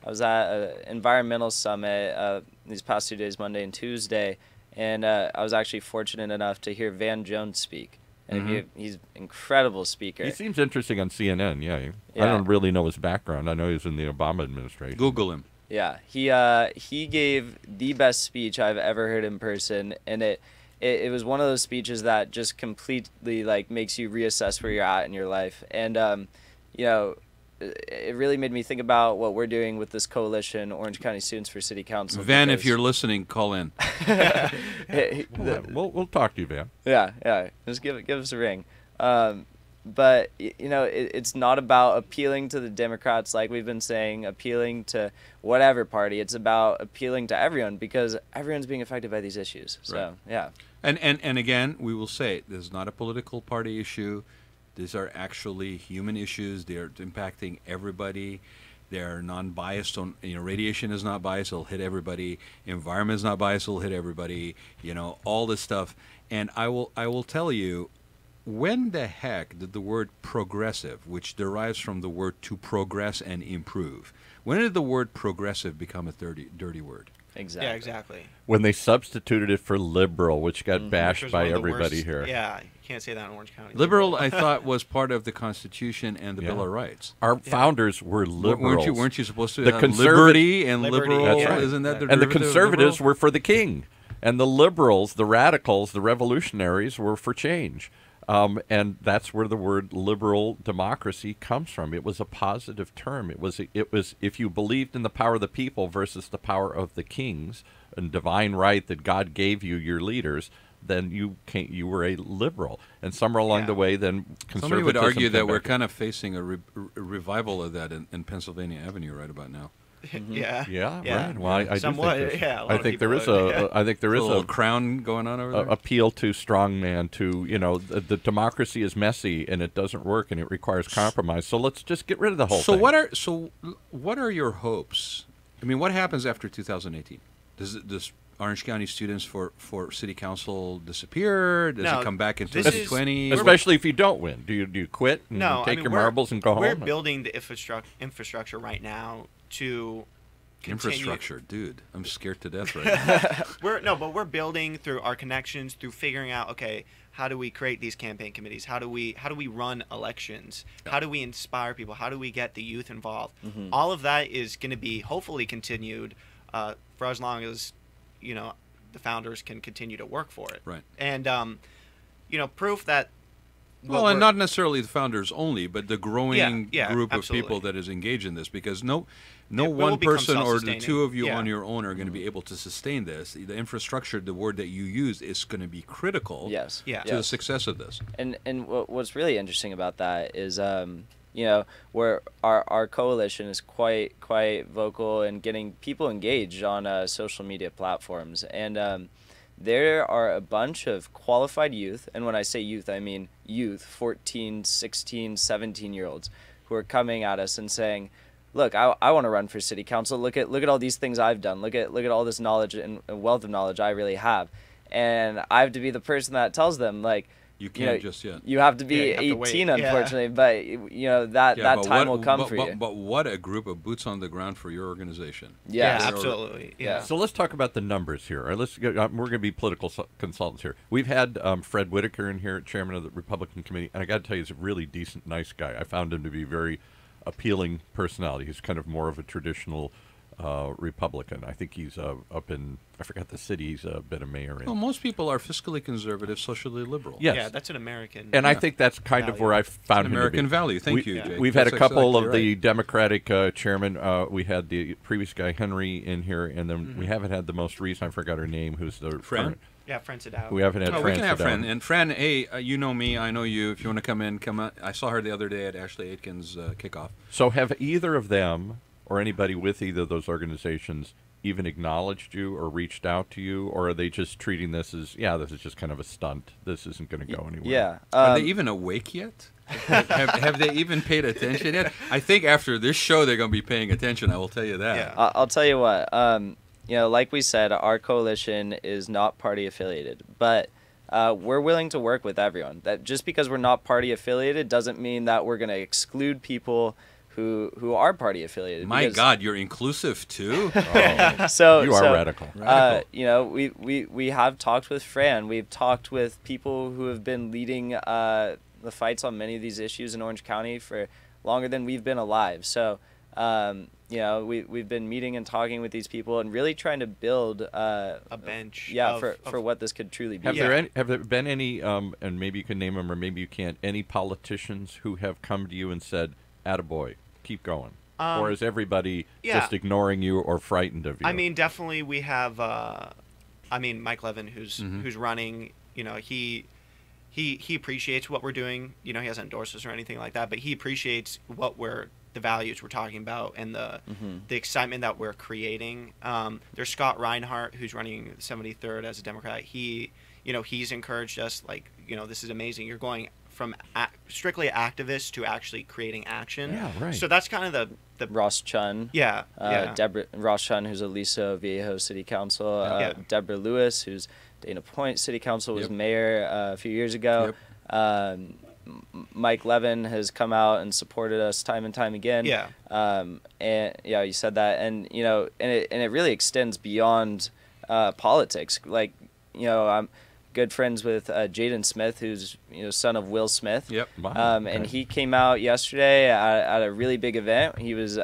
an environmental summit these past 2 days, Monday and Tuesday, and I was actually fortunate enough to hear Van Jones speak. And he's an incredible speaker. He seems interesting on CNN, I don't really know his background. I know he's in the Obama administration. Google him. Yeah, he gave the best speech I've ever heard in person, and it was one of those speeches that just completely makes you reassess where you're at in your life. And it really made me think about what we're doing with this coalition, Orange County Students for City Council. Van, if you're listening, call in. We'll talk to you, Van. Yeah. Just give us a ring. But it's not about appealing to the Democrats, like we've been saying, appealing to whatever party. It's about appealing to everyone, because everyone's being affected by these issues. So right. Yeah. And again, we will say this is not a political party issue. These are actually human issues. They are impacting everybody. They're non-biased. Radiation is not biased. It'll hit everybody. Environment is not biased. It'll hit everybody. All this stuff. And I will tell you, when the heck did the word progressive, which derives from the word to progress and improve, when did the word progressive become a dirty word? Exactly. Yeah, exactly. When they substituted it for liberal, which got bashed by everybody here. Yeah, you can't say that in Orange County. Liberal, I thought, was part of the Constitution and the Bill of Rights. Our founders were liberals. Weren't you supposed to have liberty and liberal? That's right. Isn't that the and the conservatives were for the king. And the liberals, the radicals, the revolutionaries were for change. And that's where the word liberal democracy comes from. It was a positive term. It was if you believed in the power of the people versus the power of the kings and divine right that God gave you, your leaders, then you were a liberal. And somewhere along the way, then conservatism. Somebody would argue that we're kind of facing a revival of that in Pennsylvania Avenue right about now. Yeah. Right. Well, I somewhat. I think there is a little crown going on over there. Appeal to strongman. To the democracy is messy and it doesn't work and it requires compromise. So let's just get rid of the whole thing. What are your hopes? I mean, what happens after 2018? Does Orange County Students for City Council disappear? Does it come back in 2020? Especially if you don't win. Do you quit and take your marbles and go home? We're building the infrastructure right now to continue. Infrastructure, dude. I'm scared to death right now. But we're building through our connections, through figuring out, okay, how do we create these campaign committees? How do we run elections? How do we inspire people? How do we get the youth involved? All of that is going to be hopefully continued for as long as the founders can continue to work for it. Right. And proof that. Well, and not necessarily the founders only, but the growing group absolutely. of people that is engaged in this, because no one person or the two of you on your own are going to be able to sustain this. The infrastructure, the word that you use, is going to be critical to the success of this. And what's really interesting about that is, where our coalition is quite vocal and getting people engaged on social media platforms. And there are a bunch of qualified youth, and when I say youth, I mean youth, 14, 16, 17-year-olds, who are coming at us and saying, look, I want to run for city council. Look at all these things I've done. Look at all this knowledge and wealth of knowledge I really have. And I have to be the person that tells them, You can't just yet. You have to be you have to wait. 18, unfortunately, but that time will come for you. But what a group of boots on the ground for your organization. Yes. Yeah, absolutely. Yeah. So let's talk about the numbers here. We're going to be political consultants here. We've had Fred Whitaker in here, chairman of the Republican Committee, and I got to tell you, he's a really decent, nice guy. I found him to be very appealing personality. He's kind of more of a traditional Republican. I think he's up in, I forgot the city he's been a mayor in. Well, most people are fiscally conservative, socially liberal. Yes. Yeah, that's an American. And I think that's kind of where I found an him American to be. value. Thank you, Jake. We've had a That's couple exactly of the right. Democratic chairmen. We had the previous guy, Henry, in here, and then we haven't had the most recent, I forgot her name, who's the Fran? current. Yeah, Fran Sedao. We haven't had Oh, Fran we can have sit Fran. down. And Fran, hey, you know me, I know you. If you want to come in, come on. I saw her the other day at Ashley Aitken's kickoff. So have either of them or anybody with either of those organizations even acknowledged you or reached out to you, or are they just treating this as, this is just kind of a stunt, this isn't going to go anywhere? Yeah. Are they even awake yet? have they even paid attention yet? I think after this show they're going to be paying attention, I will tell you that. Yeah. I'll tell you what. Like we said, our coalition is not party affiliated, but we're willing to work with everyone. That just because we're not party affiliated doesn't mean that we're going to exclude people who are party affiliated. My God, you're inclusive too? So You are radical. We have talked with Fran. We've talked with people who have been leading the fights on many of these issues in Orange County for longer than we've been alive. So we've been meeting and talking with these people and really trying to build a bench. For what this could truly be. Have there been any, and maybe you can name them or maybe you can't, any politicians who have come to you and said, "Attaboy, keep going"? Or is everybody just ignoring you or frightened of you? I mean, definitely we have. Mike Levin, who's running. He appreciates what we're doing. He hasn't endorsed us or anything like that, but he appreciates the values we're talking about and the excitement that we're creating. There's Scott Reinhardt, who's running 73rd as a Democrat. He's encouraged us, this is amazing. You're going from strictly activists to actually creating action. Yeah, right. So that's kind of the Ross Chun. Yeah. Ross Chun, who's Aliso Viejo City Council. Deborah Lewis, who's Dana Point City Council, was mayor a few years ago. Yep. Mike Levin has come out and supported us time and time again. Yeah. You said that, and it really extends beyond politics. I'm good friends with Jaden Smith, who's son of Will Smith. Yep. Wow. And he came out yesterday at a really big event. He was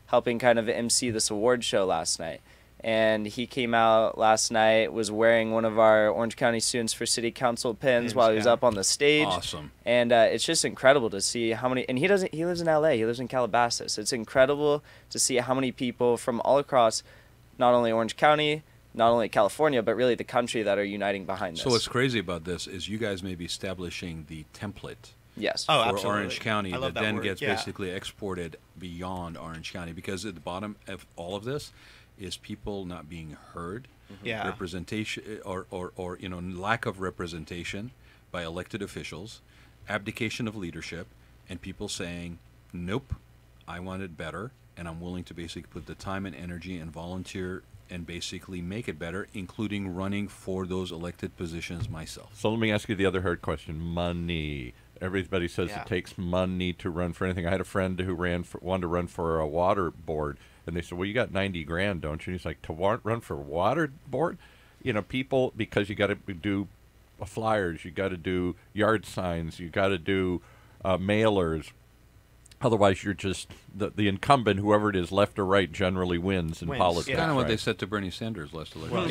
helping kind of MC this award show last night. And he came out last night, was wearing one of our Orange County Students for City Council pins while he was up on the stage. Awesome. And it's just incredible to see how many, and he lives in LA, he lives in Calabasas. It's incredible to see how many people from all across, not only Orange County, not only California, but really the country that are uniting behind this. So what's crazy about this is you guys may be establishing the template yes. for absolutely. Orange County that then word. gets basically exported beyond Orange County, because at the bottom of all of this is people not being heard, representation or lack of representation by elected officials, abdication of leadership, and people saying, nope, I want it better, and I'm willing to basically put the time and energy and volunteer and basically make it better, including running for those elected positions myself. So let me ask you the other hard question: money. Everybody says it takes money to run for anything. I had a friend who wanted to run for a water board, and they said, "Well, you got $90 grand, don't you?" And he's like, "To run for a water board?" People, because you got to do flyers, you got to do yard signs, you got to do mailers. Otherwise, you're just the incumbent, whoever it is, left or right, generally wins in politics. It's kind of what they said to Bernie Sanders last election. Well,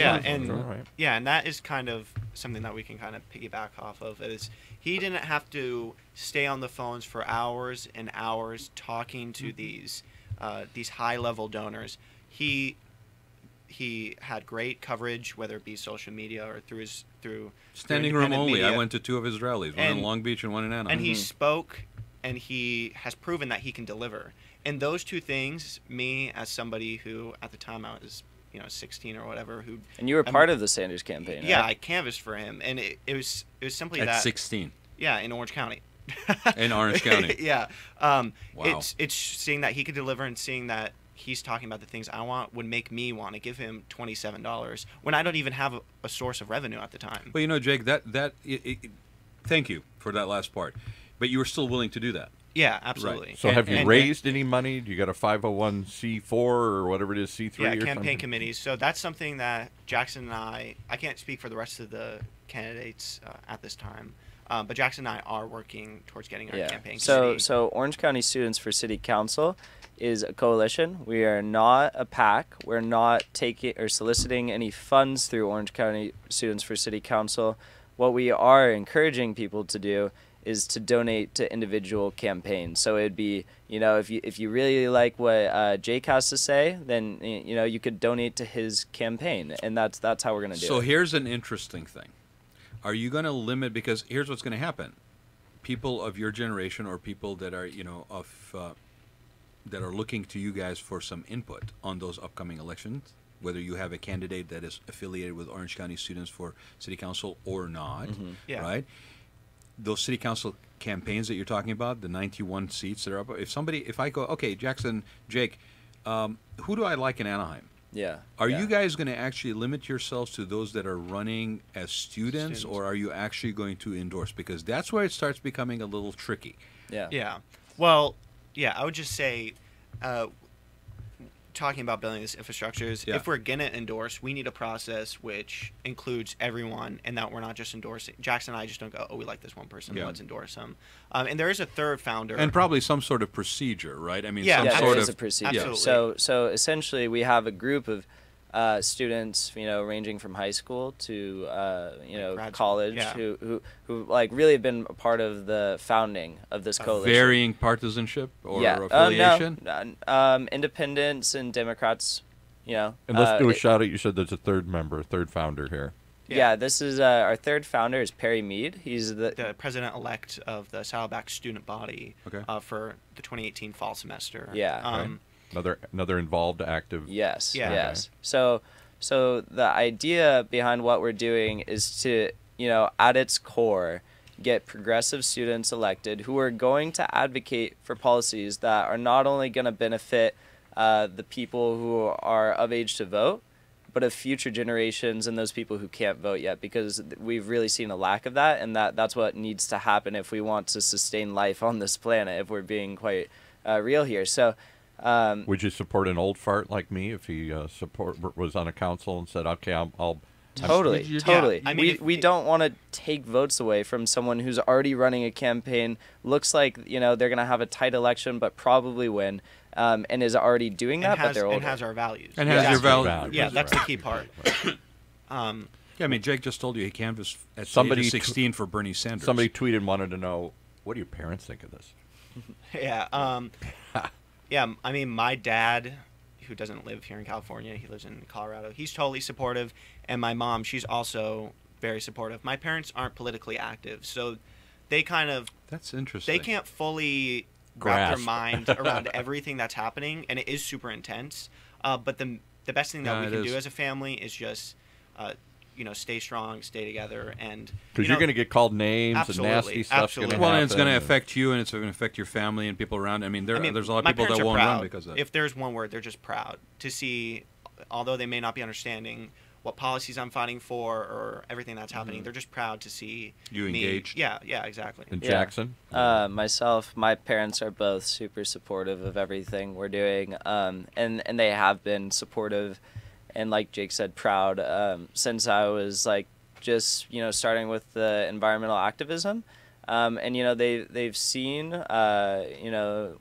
and that is kind of something that we can kind of piggyback off of. Is he didn't have to stay on the phones for hours and hours talking to these high-level donors. He had great coverage, whether it be social media or through standing room only. Media. I went to 2 of his rallies, one in Long Beach and one in Anaheim. And he spoke, and he has proven that he can deliver. And those two things, me as somebody who at the time I was 16 or whatever, and you were part of the Sanders campaign. Yeah, right? I canvassed for him, and it was simply at 16. Yeah, in Orange County. In Orange County. Yeah. Wow. It's seeing that he could deliver and seeing that he's talking about the things I want would make me want to give him $27 when I don't even have a source of revenue at the time. Well, Jake, thank you for that last part. But you were still willing to do that. Yeah, absolutely. Right. So have you raised any money? Do you got a 501c4 or whatever it is, C3 yeah, or campaign something? committees. So that's something that Jackson and I can't speak for the rest of the candidates at this time, but Jackson and I are working towards getting our campaign committee. So Orange County Students for City Council is a coalition. We are not a PAC. We're not taking or soliciting any funds through Orange County Students for City Council. What we are encouraging people to do is to donate to individual campaigns. So it'd be, if you really like what Jake has to say, then you could donate to his campaign, and that's how we're gonna do it. So here's an interesting thing: are you going to limit? Because here's what's going to happen: people of your generation or people that are that are looking to you guys for some input on those upcoming elections, whether you have a candidate that is affiliated with Orange County Students for City Council or not, right? Those city council campaigns that you're talking about, the 91 seats that are up. If I go, okay, Jackson, Jake, who do I like in Anaheim? Yeah. Are you guys going to actually limit yourselves to those that are running as students, or are you actually going to endorse? Because that's where it starts becoming a little tricky. Yeah. Yeah. Well, yeah, I would just say, talking about building these infrastructures, if we're going to endorse, we need a process which includes everyone, and that we're not just endorsing. Jackson and I just don't go, oh, we like this one person, let's endorse them. And there is a third founder. And probably some sort of procedure, right? I mean, Yeah, some Yeah, sort there is of a procedure. Absolutely. So essentially, we have a group of students, ranging from high school to grad college, school. who like really have been a part of the founding of this coalition. varying partisanship or affiliation. No, independents and Democrats. And let's do a shout out. You said there's a third founder here. Yeah, this is our third founder is Perry Mead. He's the president-elect of the Saddleback student body for the 2018 fall semester. Yeah. Another involved, active. Yes. Yeah. Yes. So the idea behind what we're doing is to, at its core, get progressive students elected who are going to advocate for policies that are not only going to benefit the people who are of age to vote, but of future generations and those people who can't vote yet, because we've really seen a lack of that, and that's what needs to happen if we want to sustain life on this planet, if we're being quite real here. So. Would you support an old fart like me if he was on a council and said, "Okay, I'll Totally. Yeah. I mean, we don't want to take votes away from someone who's already running a campaign. Looks like they're gonna have a tight election, but probably win, and is already doing that. But they're older. And has our values. And has your values. Yeah, that's the key part. Yeah, I mean, Jake just told you he canvassed at Somebody age of 16 for Bernie Sanders. Somebody tweeted and wanted to know, what do your parents think of this? Yeah. Yeah, I mean, my dad, who doesn't live here in California, he lives in Colorado, he's totally supportive, and my mom, she's also very supportive. My parents aren't politically active, so they kind of... That's interesting. They can't fully wrap their mind around everything that's happening, and it is super intense. But the best thing that we can do as a family is just... stay strong, stay together, and because you're going to get called names absolutely, and nasty stuff's going to happen. Well, and it's going to affect you, and it's going to affect your family and people around. I mean, there's a lot of people that won't run because of that. If there's one word, they're just proud to see, although they may not be understanding what policies I'm fighting for or everything that's happening, they're just proud to see you me. engaged. Yeah, exactly. And Jackson? My parents are both super supportive of everything we're doing, and they have been supportive. And like Jake said, proud since I was just starting with the environmental activism, and they've seen whatever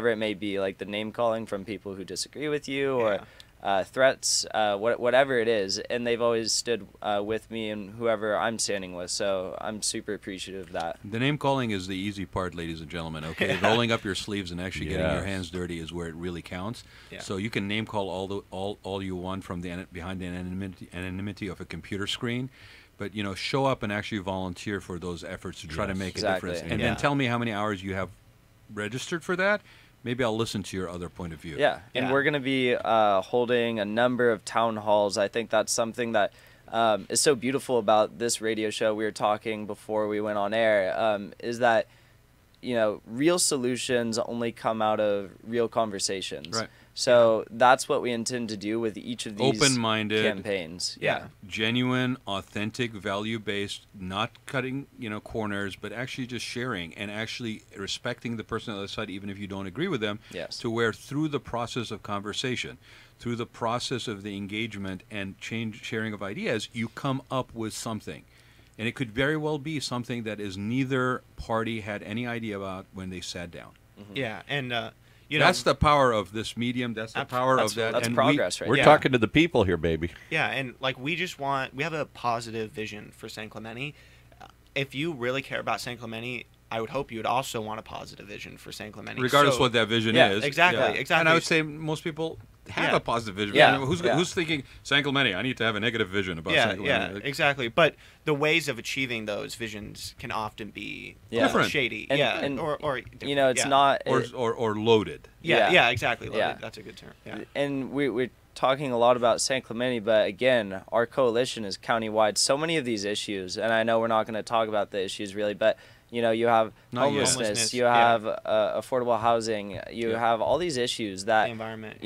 it may be, like the name calling from people who disagree with you or threats, whatever it is, and they've always stood with me and whoever I'm standing with. So I'm super appreciative of that. The name calling is the easy part, ladies and gentlemen. Okay, rolling up your sleeves and actually getting your hands dirty is where it really counts. Yeah. So you can name call all you want from behind the anonymity of a computer screen, but show up and actually volunteer for those efforts to try to make a difference. And then tell me how many hours you have registered for that. Maybe I'll listen to your other point of view. Yeah, and we're going to be holding a number of town halls. I think that's something that is so beautiful about this radio show. We were talking before we went on air, is that real solutions only come out of real conversations. Right. So that's what we intend to do with each of these open-minded campaigns. Yeah. Genuine, authentic, value-based, not cutting, corners, but actually just sharing and actually respecting the person on the other side, even if you don't agree with them. Yes. To where through the process of conversation, through the process of the engagement and sharing of ideas, you come up with something. And it could very well be something that is neither party had any idea about when they sat down. Mm-hmm. Yeah, and that's the power of this medium. That's the power of that. That's and progress, we're right? talking to the people here, baby. Yeah, and we have a positive vision for San Clemente. If you really care about San Clemente, I would hope you would also want a positive vision for San Clemente. Regardless what that vision is. Exactly. And I would say most people have a positive vision. Yeah. Who's thinking San Clemente? I need to have a negative vision about San Clemente. Yeah, exactly. But the ways of achieving those visions can often be Different. shady. And or it's not or loaded. Yeah, exactly. Loaded. Yeah. That's a good term. Yeah. And we're talking a lot about San Clemente, but again, our coalition is countywide. So many of these issues, and I know we're not going to talk about the issues really, but you have homelessness, you have affordable housing, you have all these issues that the environment.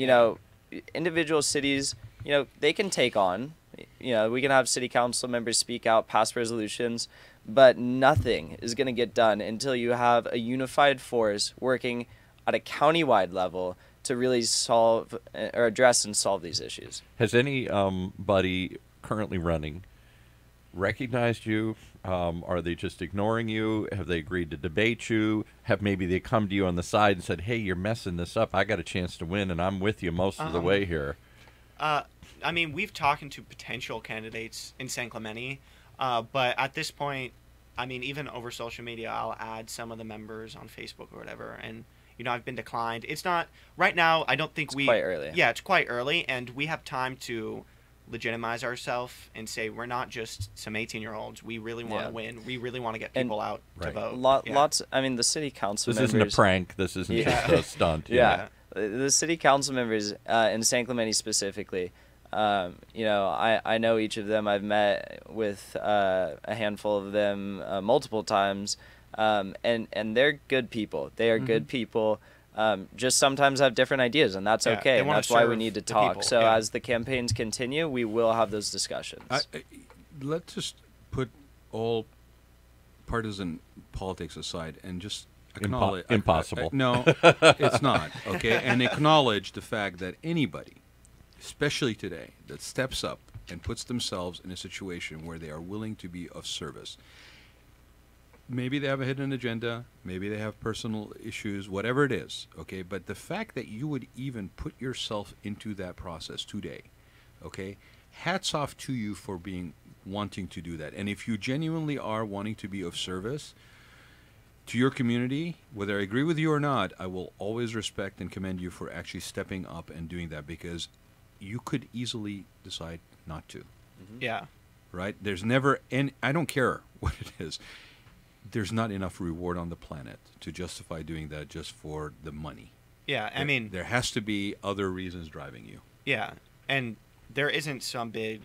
Individual cities, they can take on. We can have city council members speak out, pass resolutions, but nothing is going to get done until you have a unified force working at a countywide level to really solve or address and solve these issues. Has anybody currently running recognized you? Are they just ignoring you? Have they agreed to debate you? Have maybe they come to you on the side and said, hey, you're messing this up. I got a chance to win, and I'm with you most of the way here. We've talked to potential candidates in San Clemente, but at this point, even over social media, I'll add some of the members on Facebook or whatever, and I've been declined. It's not right now. I don't think it's quite early. Yeah, it's quite early, and we have time to legitimize ourselves and say we're not just some 18-year-olds. We really want to win. We really want to get people out to vote. Lots. The city council members. This isn't a prank. This isn't just a stunt. Yeah. The city council members in San Clemente specifically. I know each of them. I've met with a handful of them multiple times, and they're good people. They are good people. Just sometimes have different ideas, and that's okay. And that's why we need to talk. So as the campaigns continue, we will have those discussions. Let's just put all partisan politics aside and just acknowledge... Impossible. No, it's not. Okay, and acknowledge the fact that anybody, especially today, that steps up and puts themselves in a situation where they are willing to be of service. Maybe they have a hidden agenda, maybe they have personal issues, whatever it is, okay? But the fact that you would even put yourself into that process today, okay? Hats off to you for wanting to do that. And if you genuinely are wanting to be of service to your community, whether I agree with you or not, I will always respect and commend you for actually stepping up and doing that, because you could easily decide not to. Mm-hmm. Yeah. Right? There's never, and I don't care what it is. There's not enough reward on the planet to justify doing that just for the money. Yeah, there has to be other reasons driving you. Yeah, and there isn't some big,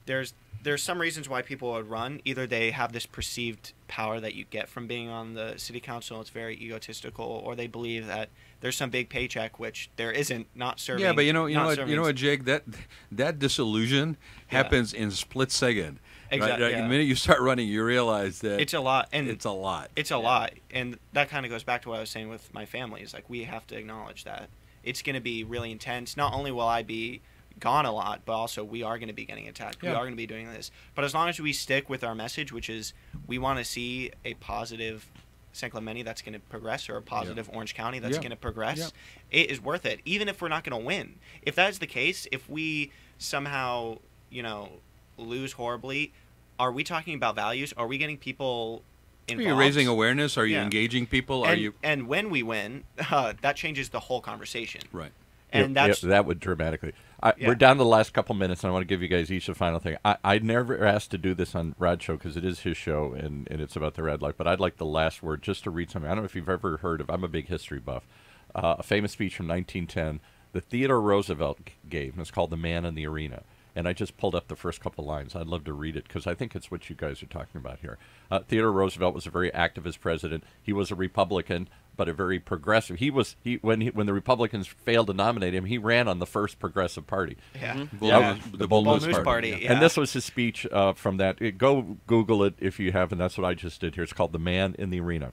there's some reasons why people would run. Either they have this perceived power that you get from being on the city council, it's very egotistical, or they believe that there's some big paycheck, which there isn't, not serving. Yeah, but you know what, Jake, that disillusion happens in split second. Exactly. Right? The minute you start running, you realize that it's a lot, and it's a lot. It's a lot, and that kind of goes back to what I was saying with my family. Is we have to acknowledge that it's going to be really intense. Not only will I be gone a lot, but also we are going to be getting attacked. Yeah. We are going to be doing this. But as long as we stick with our message, which is we want to see a positive San Clemente that's going to progress, or a positive Orange County that's going to progress, it is worth it. Even if we're not going to win. If that's the case, if we somehow, lose horribly, are we talking about values? Are we getting people involved? Are you raising awareness? Are you engaging people? And when we win, that changes the whole conversation. Right. And that would dramatically. We're down to the last couple minutes, and I want to give you guys each a final thing. I never asked to do this on Rad's show because it is his show, and it's about the Raad Life, but I'd like the last word just to read something. I don't know if you've ever heard of, I'm a big history buff, a famous speech from 1910 that Theodore Roosevelt gave, and it's called The Man in the Arena. And I just pulled up the first couple lines. I'd love to read it because I think it's what you guys are talking about here. Theodore Roosevelt was a very activist president. He was a Republican, but a very progressive. When the Republicans failed to nominate him, he ran on the first progressive party. Yeah. The Bull Moose Party. Yeah. And this was his speech from that. Go Google it if you haven't. That's what I just did here. It's called The Man in the Arena.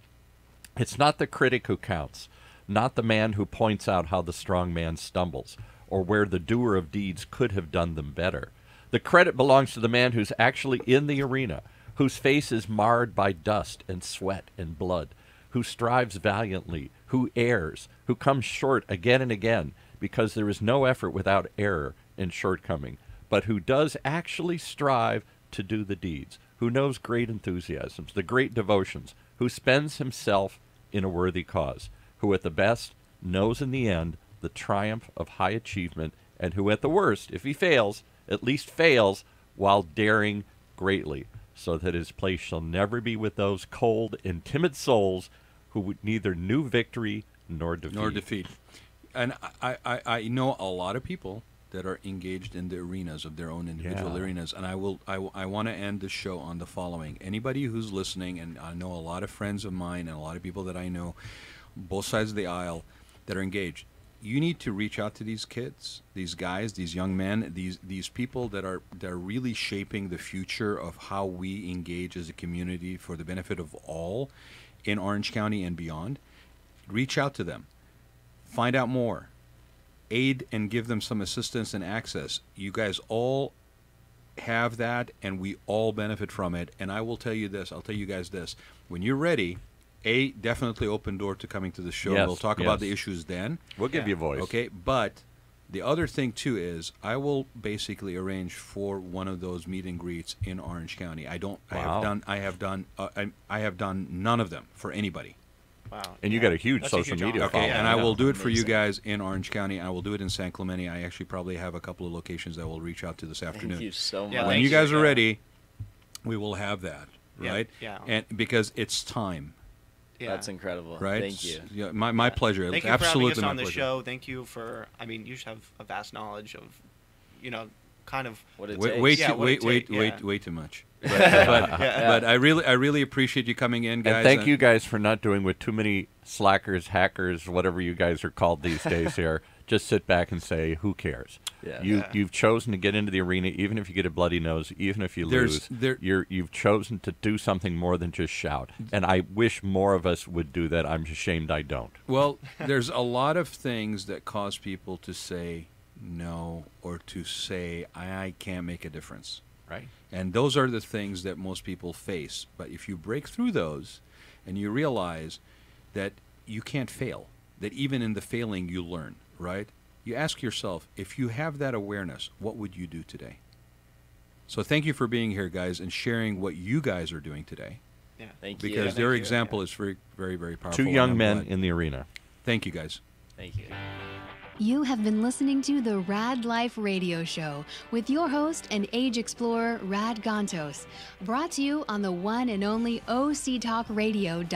It's not the critic who counts, not the man who points out how the strong man stumbles, or where the doer of deeds could have done them better. The credit belongs to the man who's actually in the arena, whose face is marred by dust and sweat and blood, who strives valiantly, who errs, who comes short again and again, because there is no effort without error and shortcoming, but who does actually strive to do the deeds, who knows great enthusiasms, the great devotions, who spends himself in a worthy cause, who at the best knows in the end the triumph of high achievement, and who at the worst, if he fails, at least fails while daring greatly, so that his place shall never be with those cold and timid souls who neither knew victory nor defeat. And I know a lot of people that are engaged in the arenas of their own individual arenas, and I want to end the show on the following. Anybody who's listening, and I know a lot of friends of mine and a lot of people that I know, both sides of the aisle, that are engaged. You need to reach out to these kids, these guys, these young men, these people that are really shaping the future of how we engage as a community for the benefit of all in Orange County and beyond. Reach out to them. Find out more. Aid and give them some assistance and access. You guys all have that, and we all benefit from it. And I will tell you this. I'll tell you guys this. When you're ready, definitely open door to coming to the show. Yes, we'll talk about the issues then. We'll give you a voice. Okay, but the other thing too is I will basically arrange for one of those meet and greets in Orange County. I have done none of them for anybody. Wow. And you got a huge social media Okay, following. and I will do it for you guys in Orange County. I will do it in San Clemente. I actually probably have a couple of locations that we'll reach out to this afternoon. Thank you so much. Yeah, When you guys are ready, we will have that, right? Yeah. And because it's time. Yeah. That's incredible. Right? Thank you. Yeah, my pleasure. Thank It's you for having absolutely us my on the pleasure. show. Thank you for, you just have a vast knowledge of, kind of. What it Way takes. way too much. But I really appreciate you coming in, guys. And thank you guys for not doing what too many slackers, hackers, whatever you guys are called these days here. Just sit back and say, who cares? Yeah. You've chosen to get into the arena, even if you get a bloody nose, even if you lose. You've chosen to do something more than just shout. And I wish more of us would do that. I'm ashamed I don't. Well, there's a lot of things that cause people to say no or to say, I can't make a difference. Right. And those are the things that most people face. But if you break through those and you realize that you can't fail, that even in the failing you learn, right? You ask yourself, if you have that awareness, what would you do today? So thank you for being here, guys, and sharing what you guys are doing today. Yeah. Thank you. Because your example is very, very, very powerful. Two young men in the arena. Thank you, guys. Thank you. You have been listening to the Raad Life radio show with your host and age explorer, Rad Gantos, brought to you on the one and only OCTalkRadio.com.